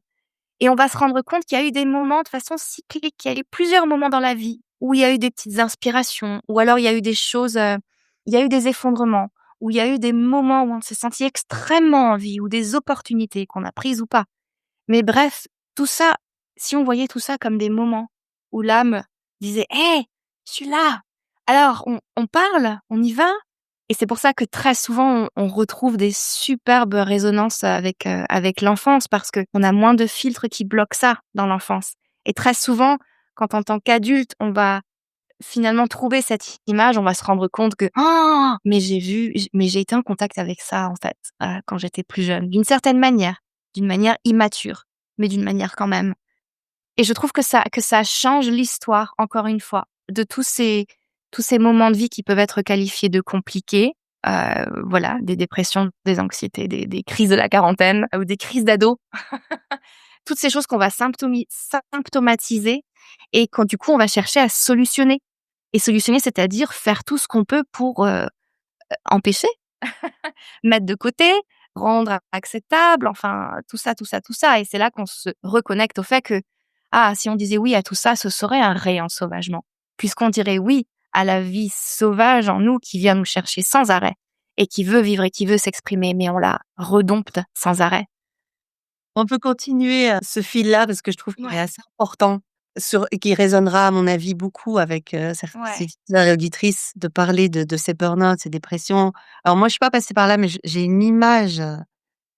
et on va se rendre compte qu'il y a eu des moments de façon cyclique. Il y a eu plusieurs moments dans la vie où il y a eu des petites inspirations ou alors il y a eu des choses, il y a eu des effondrements, où il y a eu des moments où on s'est senti extrêmement en vie ou des opportunités qu'on a prises ou pas. Mais bref, tout ça, si on voyait tout ça comme des moments où l'âme disait: «Hé, je suis là!» Alors on parle, on y va et c'est pour ça que très souvent on retrouve des superbes résonances avec l'enfance parce qu'on a moins de filtres qui bloquent ça dans l'enfance et très souvent, quand en tant qu'adulte, on va finalement trouver cette image, on va se rendre compte que: «Ah! Mais j'ai été en contact avec ça en fait, quand j'étais plus jeune». D'une manière immature, mais d'une manière quand même et je trouve que ça change l'histoire, encore une fois, de tous ces moments de vie qui peuvent être qualifiés de compliqués, voilà, des dépressions, des anxiétés, des crises de la quarantaine ou des crises d'ado. Toutes ces choses qu'on va symptomatiser et quand du coup on va chercher à solutionner et solutionner, c'est-à-dire faire tout ce qu'on peut pour, empêcher, mettre de côté, rendre acceptable, enfin tout ça, tout ça, tout ça et c'est là qu'on se reconnecte au fait que, ah, si on disait oui à tout ça, ce serait un réensauvagement. Puisqu'on dirait oui à la vie sauvage en nous qui vient nous chercher sans arrêt et qui veut vivre et qui veut s'exprimer, mais on la redompte sans arrêt. On peut continuer, ce fil-là parce que je trouve qu'il est Ouais, assez important sur et qui résonnera à mon avis beaucoup avec, ces ouais. auditeurs et auditrices de parler de ces burn-out, ces dépressions. Alors moi, je suis pas passée par là, mais j'ai une image,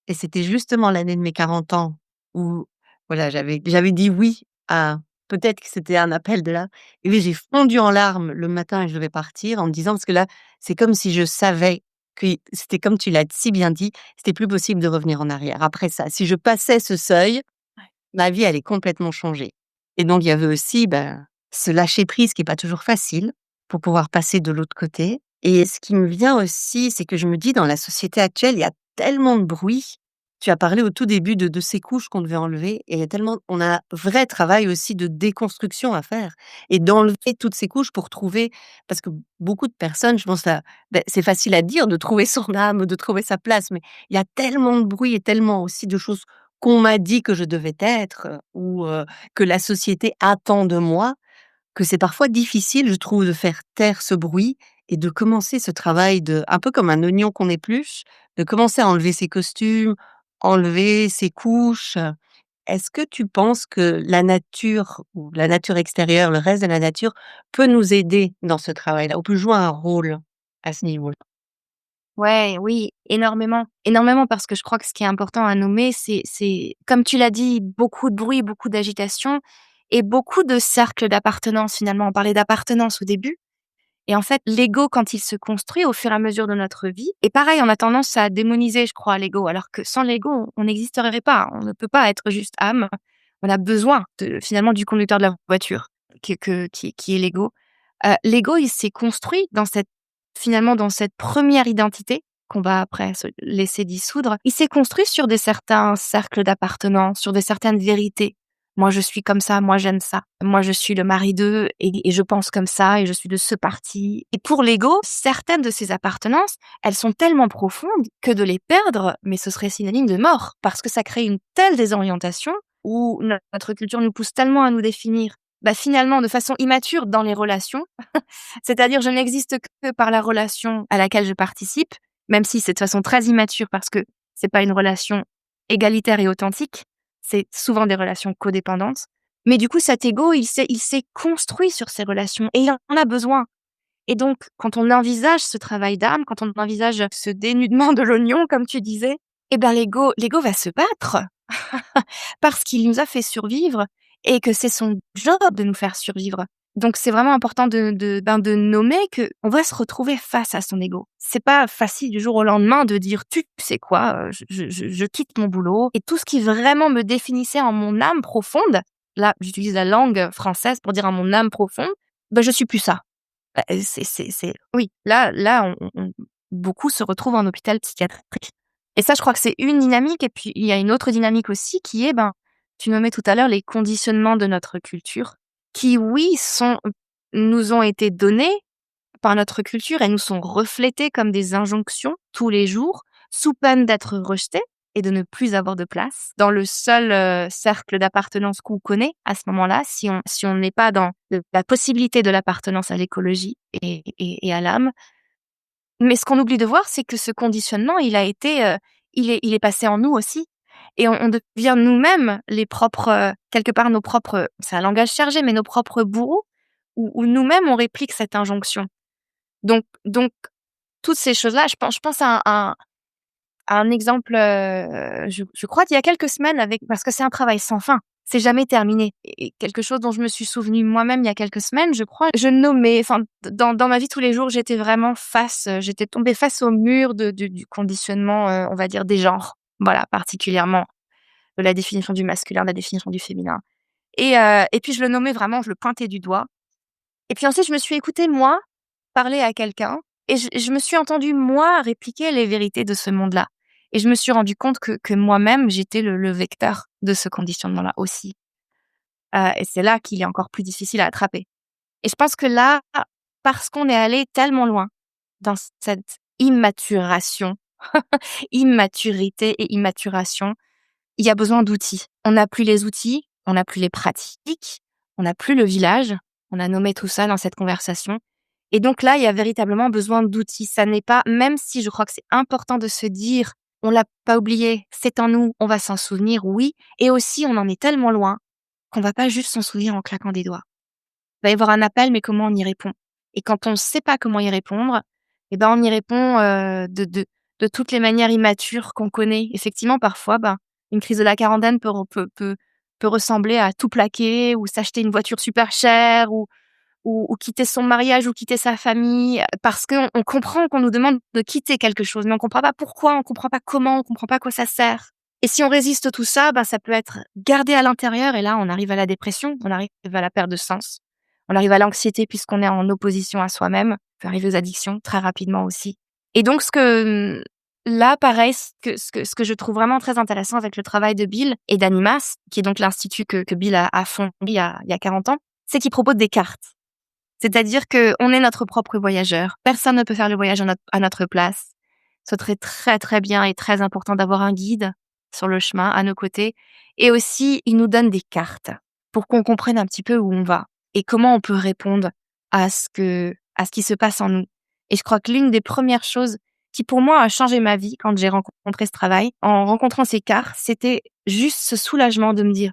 et c'était justement l'année de mes 40 ans où voilà, j'avais dit oui à peut-être que c'était un appel de là et oui, j'ai fondu en larmes le matin et je devais partir en me disant parce que là, c'est comme si je savais que c'était comme tu l'as si bien dit, c'était plus possible de revenir en arrière après ça. Si je passais ce seuil, Ouais. ma vie allait complètement changer et donc il y avait aussi, ben, ce lâcher prise qui est pas toujours facile pour pouvoir passer de l'autre côté et ce qui me vient aussi, c'est que je me dis dans la société actuelle, il y a tellement de bruit Tu as parlé au tout début de ces couches qu'on devait enlever et il y a tellement on a un vrai travail aussi de déconstruction à faire et d'enlever toutes ces couches pour trouver parce que beaucoup de personnes, je pense à c'est facile à dire de trouver son âme, de trouver sa place, mais il y a tellement de bruit et tellement aussi de choses qu'on m'a dit que je devais être, ou que la société attend de moi, que c'est parfois difficile, je trouve, de faire taire ce bruit et de commencer ce travail de un peu comme un oignon qu'on épluche, de commencer à enlever ses costumes, enlever ses couches. Est-ce que tu penses que la nature ou la nature extérieure, le reste de la nature peut nous aider dans ce travail-là ou peut jouer un rôle à ce niveau-là? Ouais, oui, énormément. Énormément parce que je crois que ce qui est important à nommer, c'est comme tu l'as dit, beaucoup de bruit, beaucoup d'agitation et beaucoup de cercles d'appartenance finalement. On parlait d'appartenance au début et en fait, l'ego quand il se construit au fur et à mesure de notre vie et pareil, on a tendance à démoniser, je crois, l'ego alors que sans l'ego, on n'existerait pas. On ne peut pas être juste âme. On a besoin de finalement du conducteur de la voiture qui est l'ego. L'ego, il s'est construit dans cette finalement, dans cette première identité qu'on va après se laisser dissoudre, il s'est construit sur des certains cercles d'appartenance, sur des certaines vérités. Moi, je suis comme ça, moi, j'aime ça. Moi, je suis le mari d'eux et je pense comme ça et je suis de ce parti. Et pour l'ego, certaines de ces appartenances, elles sont tellement profondes que de les perdre, mais ce serait synonyme de mort parce que ça crée une telle désorientation où notre culture nous pousse tellement à nous définir, finalement, de façon immature dans les relations. C'est-à-dire, je n'existe que par la relation à laquelle je participe, même si c'est de façon très immature parce que c'est pas une relation égalitaire et authentique, c'est souvent des relations codépendantes. Mais du coup, cet ego, il s'est construit sur ces relations et il en a besoin. Et donc, quand on envisage ce travail d'âme, quand on envisage ce dénudement de l'oignon, comme tu disais, eh ben, l'ego va se battre parce qu'il nous a fait survivre et que c'est son job de nous faire survivre. Donc c'est vraiment important de nommer que on va se retrouver face à son ego. C'est pas facile du jour au lendemain de dire: «Tu sais quoi? Je quitte mon boulot et tout ce qui vraiment me définissait en mon âme profonde», là, j'utilise la langue française pour dire en mon âme profonde, je suis plus ça. C'est oui, là, on beaucoup se retrouvent en hôpital psychiatrique et ça, je crois que c'est une dynamique et puis il y a une autre dynamique aussi qui est, tu nommais tout à l'heure les conditionnements de notre culture qui, oui, nous ont été donnés par notre culture et nous sont reflétés comme des injonctions tous les jours, sous peine d'être rejetés et de ne plus avoir de place dans le seul, cercle d'appartenance qu'on connaît à ce moment-là, si on n'est pas dans la possibilité de l'appartenance à l'écologie et à l'âme. Mais ce qu'on oublie de voir, c'est que ce conditionnement, il a été, il est passé en nous aussi et on devient nous-mêmes les propres, quelque part nos propres c'est un langage chargé, mais nos propres bourreaux où nous-mêmes on réplique cette injonction. Donc toutes ces choses-là, je pense à un exemple, je crois d'il y a quelques semaines avec parce que c'est un travail sans fin, c'est jamais terminé et quelque chose dont je me suis souvenue moi-même il y a quelques semaines, je crois. Je nommais enfin dans ma vie tous les jours, j'étais vraiment j'étais tombée face au mur du conditionnement, on va dire des genres. Voilà, particulièrement de la définition du masculin, de la définition du féminin et puis je le nommais vraiment, je le pointais du doigt et puis ensuite je me suis écoutée moi, parler à quelqu'un et je me suis entendue moi répliquer les vérités de ce monde-là et je me suis rendu compte que moi-même j'étais le vecteur de ce conditionnement-là aussi, et c'est là qu'il est encore plus difficile à attraper et je pense que là, parce qu'on est allé tellement loin dans cette immaturation, immaturité et immaturation, il y a besoin d'outils. On n'a plus les outils, on n'a plus les pratiques, on n'a plus le village. On a nommé tout ça dans cette conversation. Et donc là, il y a véritablement besoin d'outils. Ça n'est pas, même si je crois que c'est important de se dire, on l'a pas oublié, c'est en nous, on va s'en souvenir, oui. Et aussi, on en est tellement loin qu'on va pas juste s'en souvenir en claquant des doigts. Il va y avoir un appel, mais comment on y répond? Et quand on ne sait pas comment y répondre, on y répond de toutes les manières immatures qu'on connaît. Effectivement, parfois, une crise de la quarantaine peut ressembler à tout plaquer ou s'acheter une voiture super chère ou quitter son mariage ou quitter sa famille, parce qu'on comprend qu'on nous demande de quitter quelque chose, mais on comprend pas pourquoi, on comprend pas comment, on comprend pas à quoi ça sert. Et si on résiste tout ça, ça peut être gardé à l'intérieur et là, on arrive à la dépression, on arrive à la perte de sens, on arrive à l'anxiété puisqu'on est en opposition à soi-même, on peut arriver aux addictions très rapidement aussi. Et donc là, pareil, ce que je trouve vraiment très intéressant avec le travail de Bill et d'Animas, qui est donc l'institut que Bill a fondé il y a 40 ans, c'est qu'il propose des cartes. C'est-à-dire qu'on est notre propre voyageur. Personne ne peut faire le voyage à notre place. Ce serait très, très bien et très important d'avoir un guide sur le chemin à nos côtés. Et aussi, il nous donne des cartes pour qu'on comprenne un petit peu où on va et comment on peut répondre à ce qui se passe en nous. Et je crois que l'une des premières choses qui, pour moi, a changé ma vie quand j'ai rencontré ce travail, en rencontrant ces cartes, c'était juste ce soulagement de me dire: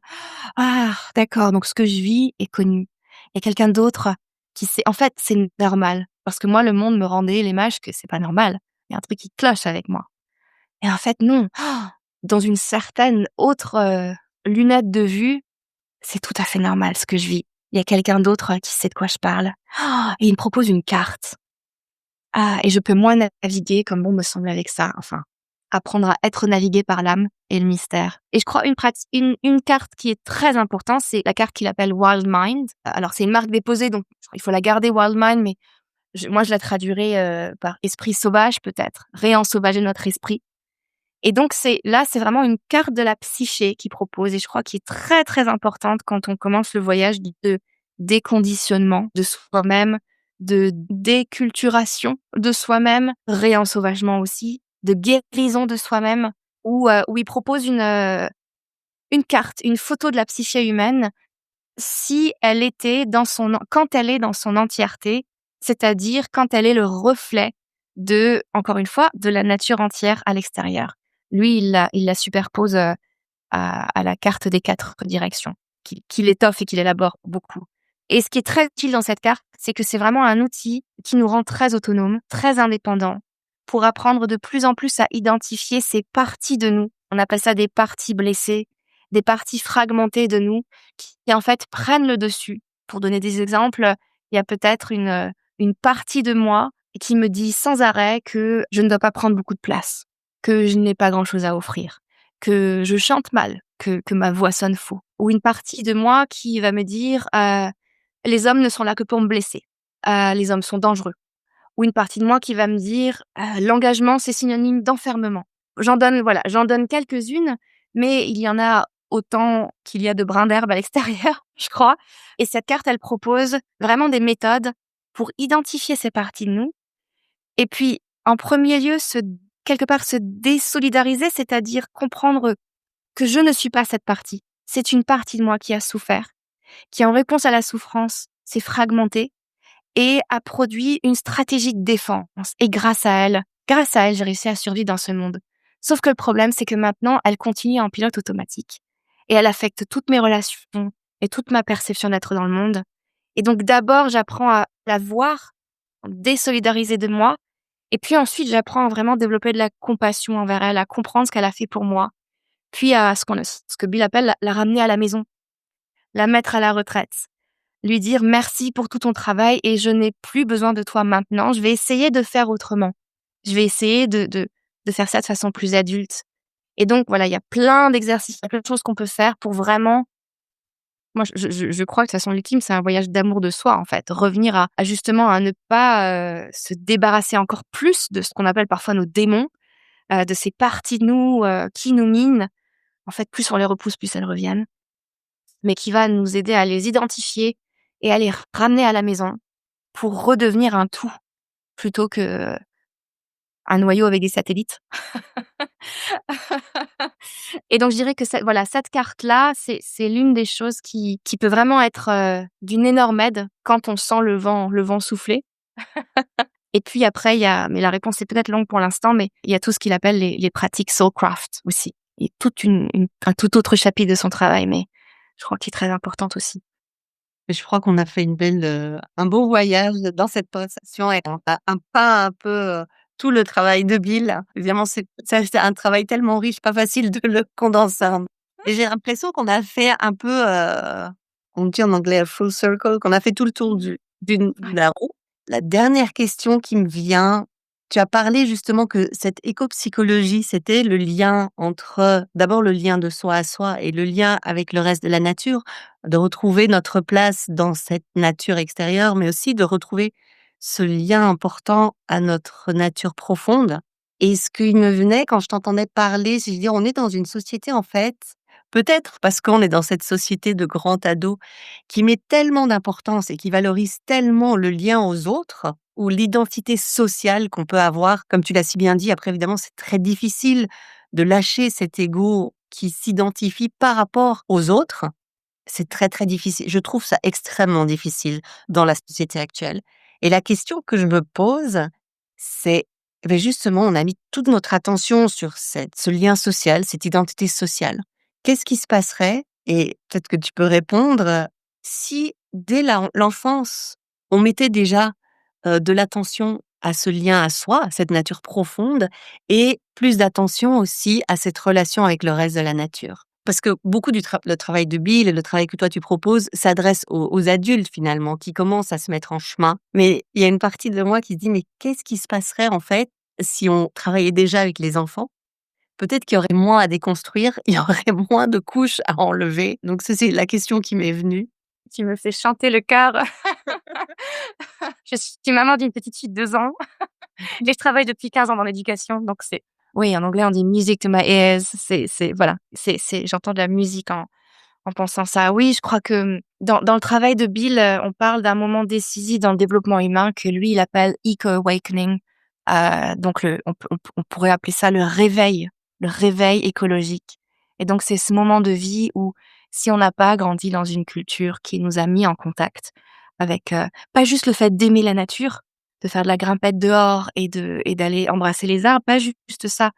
«Ah, d'accord, donc ce que je vis est connu. Il y a quelqu'un d'autre qui sait. En fait, c'est normal». Parce que moi, le monde me rendait l'image que c'est pas normal. Il y a un truc qui cloche avec moi. Et en fait, non. Dans une certaine autre, lunette de vue, c'est tout à fait normal ce que je vis. Il y a quelqu'un d'autre, qui sait de quoi je parle. Et il me propose une carte. Ah, et je peux moi naviguer comme bon me semble avec ça, enfin, apprendre à être navigué par l'âme et le mystère. Et je crois une carte qui est très importante, c'est la carte qu'il appelle Wild Mind. Alors c'est une marque déposée, donc il faut la garder Wild Mind, mais moi je la traduirais, par esprit sauvage peut-être, réensauvager notre esprit. Et donc c'est vraiment une carte de la psyché qu'il propose et je crois qui est très, très importante quand on commence le voyage de déconditionnement de soi-même, de déculturation de soi-même, réensauvagement aussi, de guérison de soi-même où il propose une carte, une photo de la psyché humaine si elle était quand elle est dans son entièreté, c'est-à-dire quand elle est le reflet encore une fois, de la nature entière à l'extérieur. Lui, il la superpose, à la carte des 4 directions, qu'il étoffe et qu'il élabore beaucoup. Et ce qui est très utile dans cette carte, c'est que c'est vraiment un outil qui nous rend très autonomes, très indépendants, pour apprendre de plus en plus à identifier ces parties de nous. On appelle ça des parties blessées, des parties fragmentées de nous qui en fait prennent le dessus. Pour donner des exemples, il y a peut-être une partie de moi qui me dit sans arrêt que je ne dois pas prendre beaucoup de place, que je n'ai pas grand-chose à offrir, que je chante mal, que ma voix sonne faux. Ou une partie de moi qui va me dire, «Les hommes ne sont là que pour me blesser. Les hommes sont dangereux». Ou une partie de moi qui va me dire, «L'engagement, c'est synonyme d'enfermement». J'en donne quelques-unes, mais il y en a autant qu'il y a de brins d'herbe à l'extérieur, je crois. Et cette carte, elle propose vraiment des méthodes pour identifier ces parties de nous et puis, en premier lieu, quelque part se désolidariser, c'est-à-dire comprendre que je ne suis pas cette partie. C'est une partie de moi qui a souffert, qui en réponse à la souffrance s'est fragmentée et a produit une stratégie de défense. Et grâce à elle, j'ai réussi à survivre dans ce monde. Sauf que le problème, c'est que maintenant, elle continue en pilote automatique. Et elle affecte toutes mes relations et toute ma perception d'être dans le monde. Et donc d'abord, j'apprends à la voir, désolidariser de moi. Et puis ensuite, j'apprends à vraiment développer de la compassion envers elle, à comprendre ce qu'elle a fait pour moi. Puis à ce que Bill appelle la ramener à la maison, la mettre à la retraite. Lui dire: «Merci pour tout ton travail et je n'ai plus besoin de toi maintenant. Je vais essayer de faire autrement. Je vais essayer de faire ça de façon plus adulte». Et donc voilà, il y a plein d'exercices, il y a plein de choses qu'on peut faire pour vraiment moi je crois que de toute façon l'ultime, c'est un voyage d'amour de soi, en fait. Revenir à justement à ne pas, se débarrasser encore plus de ce qu'on appelle parfois nos démons, de ces parties de nous, qui nous minent. En fait, plus on les repousse, plus elles reviennent, mais qui va nous aider à les identifier et à les ramener à la maison pour redevenir un tout, plutôt qu'un noyau avec des satellites. Et donc je dirais que cette carte-là, c'est l'une des choses qui peut vraiment être, d'une énorme aide quand on sent le vent souffler. Et puis après il y a mais la réponse est peut-être longue pour l'instant, mais il y a tout ce qu'il appelle les pratiques Soulcraft aussi. Et toute un tout autre chapitre de son travail, mais je crois qu'il est très importante aussi. Et je crois qu'on a fait un beau voyage dans cette conversation et on a un pas un peu, tout le travail de Bill. Évidemment, c'est un travail tellement riche, pas facile de le condenser et j'ai l'impression qu'on a fait un peu, on dit en anglais a full circle, qu'on a fait tout le tour de Ouais. la roue. La dernière question qui me vient, tu as parlé justement que cette écopsychologie, c'était le lien entre, d'abord le lien de soi à soi et le lien avec le reste de la nature, de retrouver notre place dans cette nature extérieure, mais aussi de retrouver ce lien important à notre nature profonde Et ce qui me venait quand je t'entendais parler, c'est de dire on est dans une société en fait, peut-être parce qu'on est dans cette société de grands ados qui met tellement d'importance et qui valorise tellement le lien aux autres ou l'identité sociale qu'on peut avoir. Comme tu l'as si bien dit, après évidemment c'est très difficile de lâcher cet ego qui s'identifie par rapport aux autres. C'est très, très difficile. Je trouve ça extrêmement difficile dans la société actuelle. Et la question que je me pose, c'est, justement, on a mis toute notre attention sur ce lien social, cette identité sociale. Qu'est-ce qui se passerait, et peut-être que tu peux répondre, si dès l'enfance, on mettait déjà de l'attention à ce lien à soi, à cette nature profonde, et plus d'attention aussi à cette relation avec le reste de la nature. Parce que beaucoup le travail de Bill et le travail que toi tu proposes s'adresse aux adultes finalement, qui commencent à se mettre en chemin. Mais il y a une partie de moi qui se dit: «Mais qu'est-ce qui se passerait en fait si on travaillait déjà avec les enfants?» Peut-être qu'il y aurait moins à déconstruire, il y aurait moins de couches à enlever. Donc ça, c'est la question qui m'est venue. Tu me fais chanter le cœur. Je suis maman d'une petite fille de 2 ans et je travaille depuis 15 ans dans l'éducation, donc c'est oui, en anglais, on dit «music to my ears». C'est voilà, c'est j'entends de la musique en pensant ça. Oui, je crois que, dans le travail de Bill, on parle d'un moment décisif dans le développement humain que lui, il appelle eco-awakening. Donc on pourrait appeler ça le réveil écologique. Et donc c'est ce moment de vie où, si on n'a pas grandi dans une culture qui nous a mis en contact avec, pas juste le fait d'aimer la nature, de faire de la grimpette dehors et d'aller embrasser les arbres, pas juste ça,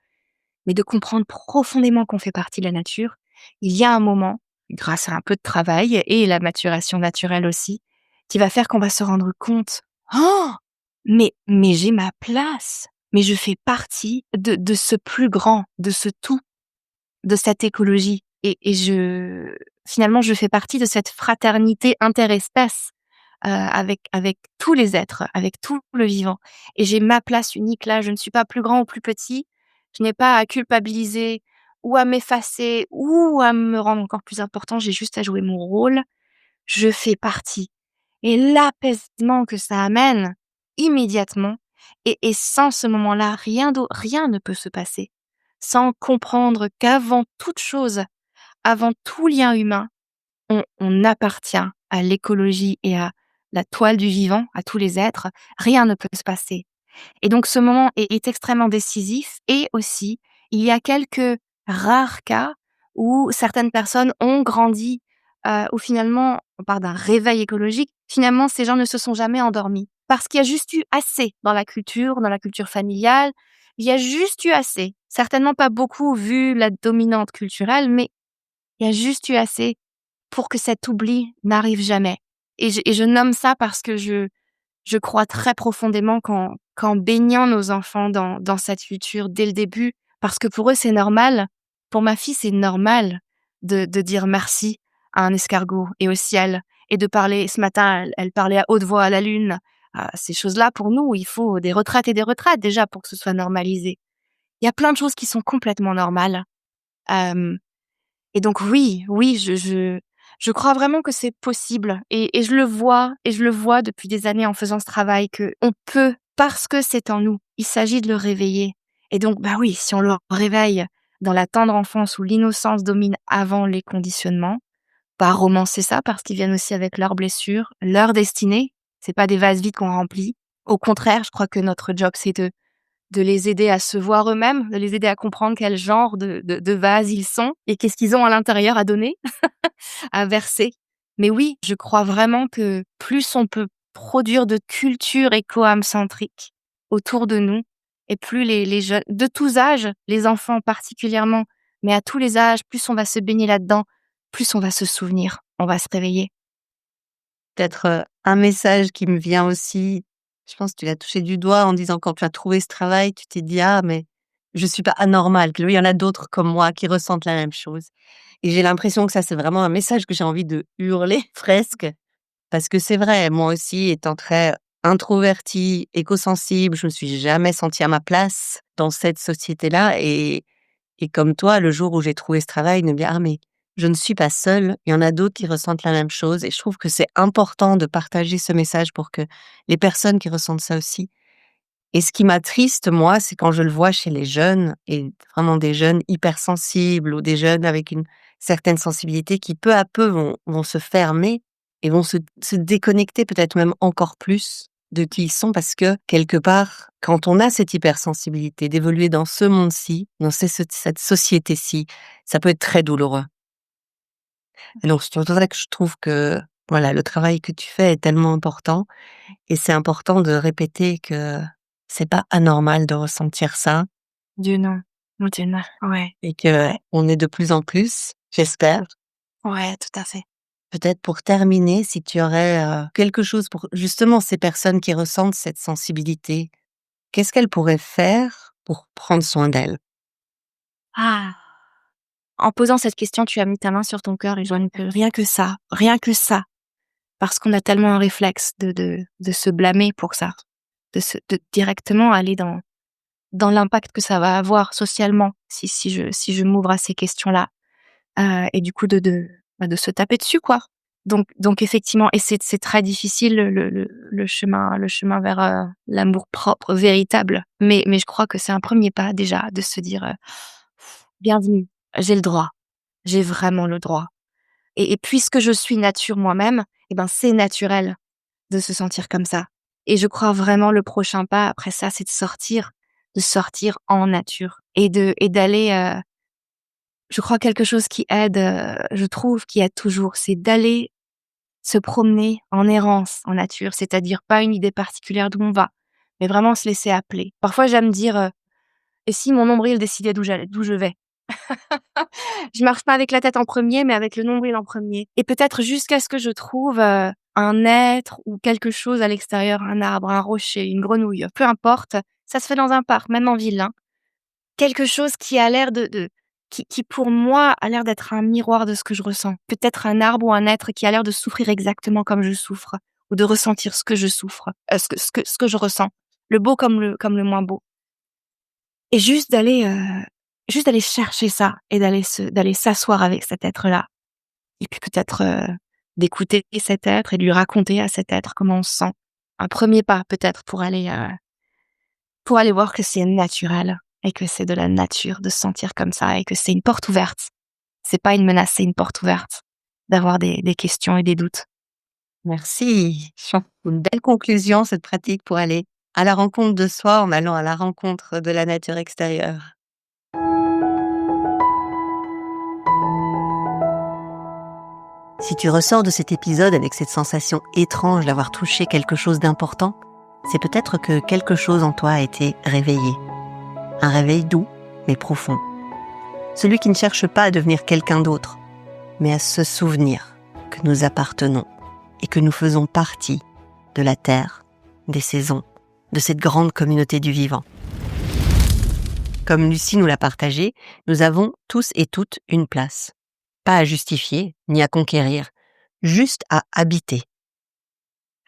mais de comprendre profondément qu'on fait partie de la nature, il y a un moment, grâce à un peu de travail et la maturation naturelle aussi, qui va faire qu'on va se rendre compte: «Oh! Mais j'ai ma place, mais je fais partie de ce plus grand, de ce tout, de cette écologie et je finalement, je fais partie de cette fraternité interespèce, avec tous les êtres, avec tout le vivant et j'ai ma place unique là. Je ne suis pas plus grand ou plus petit. Je n'ai pas à culpabiliser ou à m'effacer ou à me rendre encore plus important. J'ai juste à jouer mon rôle. Je fais partie et l'apaisement que ça amène immédiatement et sans ce moment-là, rien ne peut se passer. Sans comprendre qu'avant toute chose, avant tout lien humain, on appartient à l'écologie et à la toile du vivant, à tous les êtres, rien ne peut se passer. Et donc ce moment est extrêmement décisif et aussi, il y a quelques rares cas où certaines personnes ont grandi, où finalement, on parle d'un réveil écologique, finalement ces gens ne se sont jamais endormis. Parce qu'il y a juste eu assez dans la culture familiale, il y a juste eu assez. Certainement pas beaucoup vu la dominante culturelle, mais il y a juste eu assez pour que cet oubli n'arrive jamais. Et je nomme ça parce que je crois très profondément qu'en baignant nos enfants dans cette culture dès le début, parce que pour eux, c'est normal. Pour ma fille, c'est normal de dire merci à un escargot et au ciel et de parler ce matin, elle parlait à haute voix à la lune. Ces choses-là, pour nous, il faut des retraites et des retraites déjà pour que ce soit normalisé. Il y a plein de choses qui sont complètement normales. Hem et donc oui, je crois vraiment que c'est possible et je le vois depuis des années en faisant ce travail qu'on peut parce que c'est en nous. Il s'agit de le réveiller et donc bah oui, si on le réveille dans la tendre enfance où l'innocence domine avant les conditionnements, pas romancer ça parce qu'ils viennent aussi avec leurs blessures, leur destinée. C'est pas des vases vides qu'on remplit. Au contraire, je crois que notre job, c'est de les aider à se voir eux-mêmes, de les aider à comprendre quel genre de vase ils sont et qu'est-ce qu'ils ont à l'intérieur à donner, à verser. Mais oui, je crois vraiment que plus on peut produire de culture éco-âme-centrique autour de nous et plus les jeunes de tous âges, les enfants particulièrement, mais à tous les âges, plus on va se baigner là-dedans, plus on va se souvenir, on va se réveiller. Peut-être, un message qui me vient aussi, je pense que tu l'as touché du doigt en disant quand tu as trouvé ce travail, tu t'es dit: «Ah mais je suis pas anormale, qu'il y en a d'autres comme moi qui ressentent la même chose» et j'ai l'impression que ça, c'est vraiment un message que j'ai envie de hurler presque, parce que c'est vrai, moi aussi étant très introvertie, éco-sensible, je me suis jamais sentie à ma place dans cette société-là et comme toi, le jour où j'ai trouvé ce travail, de me dire: «Ah mais je ne suis pas seule, il y en a d'autres qui ressentent la même chose» et je trouve que c'est important de partager ce message pour que les personnes qui ressentent ça aussi Et ce qui m'attriste, moi, c'est quand je le vois chez les jeunes, et vraiment des jeunes hypersensibles ou des jeunes avec une certaine sensibilité qui, peu à peu, vont se fermer et vont se déconnecter peut-être même encore plus de qui ils sont parce que, quelque part, quand on a cette hypersensibilité, d'évoluer dans ce monde-ci, dans cette société-ci, ça peut être très douloureux. Et donc, c'est pour ça que je trouve que, voilà, le travail que tu fais est tellement important et c'est important de répéter que c'est pas anormal de ressentir ça Dieu non. Mon Dieu non. Ouais. et qu'on est de plus en plus, j'espère. Ouais, tout à fait. Peut-être pour terminer, si tu aurais, quelque chose pour justement ces personnes qui ressentent cette sensibilité, qu'est-ce qu'elles pourraient faire pour prendre soin d'elles? Ah! En posant cette question, tu as mis ta main sur ton cœur et je vois que rien que ça, parce qu'on a tellement un réflexe de se blâmer pour ça, de directement aller dans l'impact que ça va avoir socialement si je m'ouvre à ces questions-là, et du coup de se taper dessus, quoi. Donc effectivement et c'est très difficile le chemin vers, l'amour-propre véritable, mais je crois que c'est un premier pas déjà de se dire, «Bienvenue, j'ai le droit, j'ai vraiment le droit» et puisque je suis nature moi-même, et ben, c'est naturel de se sentir comme ça et je crois vraiment le prochain pas après ça, c'est de sortir en nature et d'aller, je crois quelque chose qui aide, je trouve qui aide toujours, c'est d'aller se promener en errance en nature, c'est-à-dire pas une idée particulière d'où on va, mais vraiment se laisser appeler. Parfois j'aime dire, «Et si mon nombril décidait d'où je vais?» Je marche pas avec la tête en premier, mais avec le nombril en premier et peut-être jusqu'à ce que je trouve, un être ou quelque chose à l'extérieur, un arbre, un rocher, une grenouille, peu importe. Ça se fait dans un parc, même en ville, hein. Quelque chose qui a l'air de qui pour moi a l'air d'être un miroir de ce que je ressens. Peut-être un arbre ou un être qui a l'air de souffrir exactement comme je souffre ou de ressentir ce que je souffre, ce que je ressens, le beau comme le moins beau et juste d'aller chercher ça et d'aller s'asseoir avec cet être-là et puis peut-être, d'écouter cet être et de lui raconter à cet être comment on se sent. Un premier pas peut-être pour aller voir que c'est naturel et que c'est de la nature de se sentir comme ça et que c'est une porte ouverte. C'est pas une menace, c'est une porte ouverte d'avoir des questions et des doutes. Merci. Une belle conclusion, cette pratique pour aller à la rencontre de soi en allant à la rencontre de la nature extérieure. Si tu ressors de cet épisode avec cette sensation étrange d'avoir touché quelque chose d'important, c'est peut-être que quelque chose en toi a été réveillé. Un réveil doux, mais profond. Celui qui ne cherche pas à devenir quelqu'un d'autre, mais à se souvenir que nous appartenons et que nous faisons partie de la terre, des saisons, de cette grande communauté du vivant. Comme Lucie nous l'a partagé, nous avons tous et toutes une place. Pas à justifier, ni à conquérir, juste à habiter.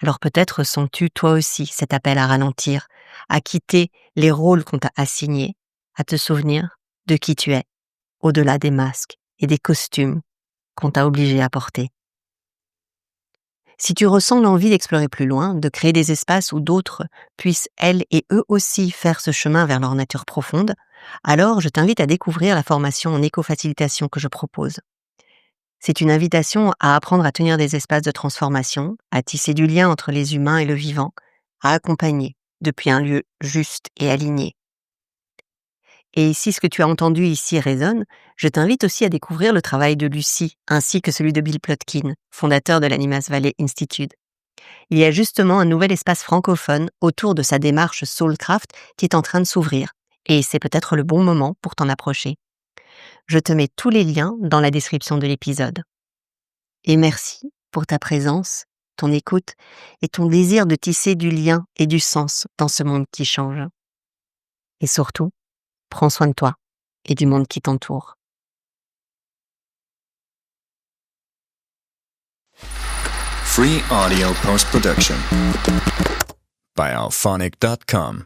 Alors peut-être sens-tu toi aussi cet appel à ralentir, à quitter les rôles qu'on t'a assignés, à te souvenir de qui tu es, au-delà des masques et des costumes qu'on t'a obligé à porter. Si tu ressens l'envie d'explorer plus loin, de créer des espaces où d'autres puissent, elles et eux aussi, faire ce chemin vers leur nature profonde, alors je t'invite à découvrir la formation en éco-facilitation que je propose. C'est une invitation à apprendre à tenir des espaces de transformation, à tisser du lien entre les humains et le vivant, à accompagner depuis un lieu juste et aligné. Et si ce que tu as entendu ici résonne, je t'invite aussi à découvrir le travail de Lucie, ainsi que celui de Bill Plotkin, fondateur de l'Animas Valley Institute. Il y a justement un nouvel espace francophone autour de sa démarche Soulcraft qui est en train de s'ouvrir, et c'est peut-être le bon moment pour t'en approcher. Je te mets tous les liens dans la description de l'épisode. Et merci pour ta présence, ton écoute et ton désir de tisser du lien et du sens dans ce monde qui change. Et surtout, prends soin de toi et du monde qui t'entoure. Free audio post-production by alphonic.com.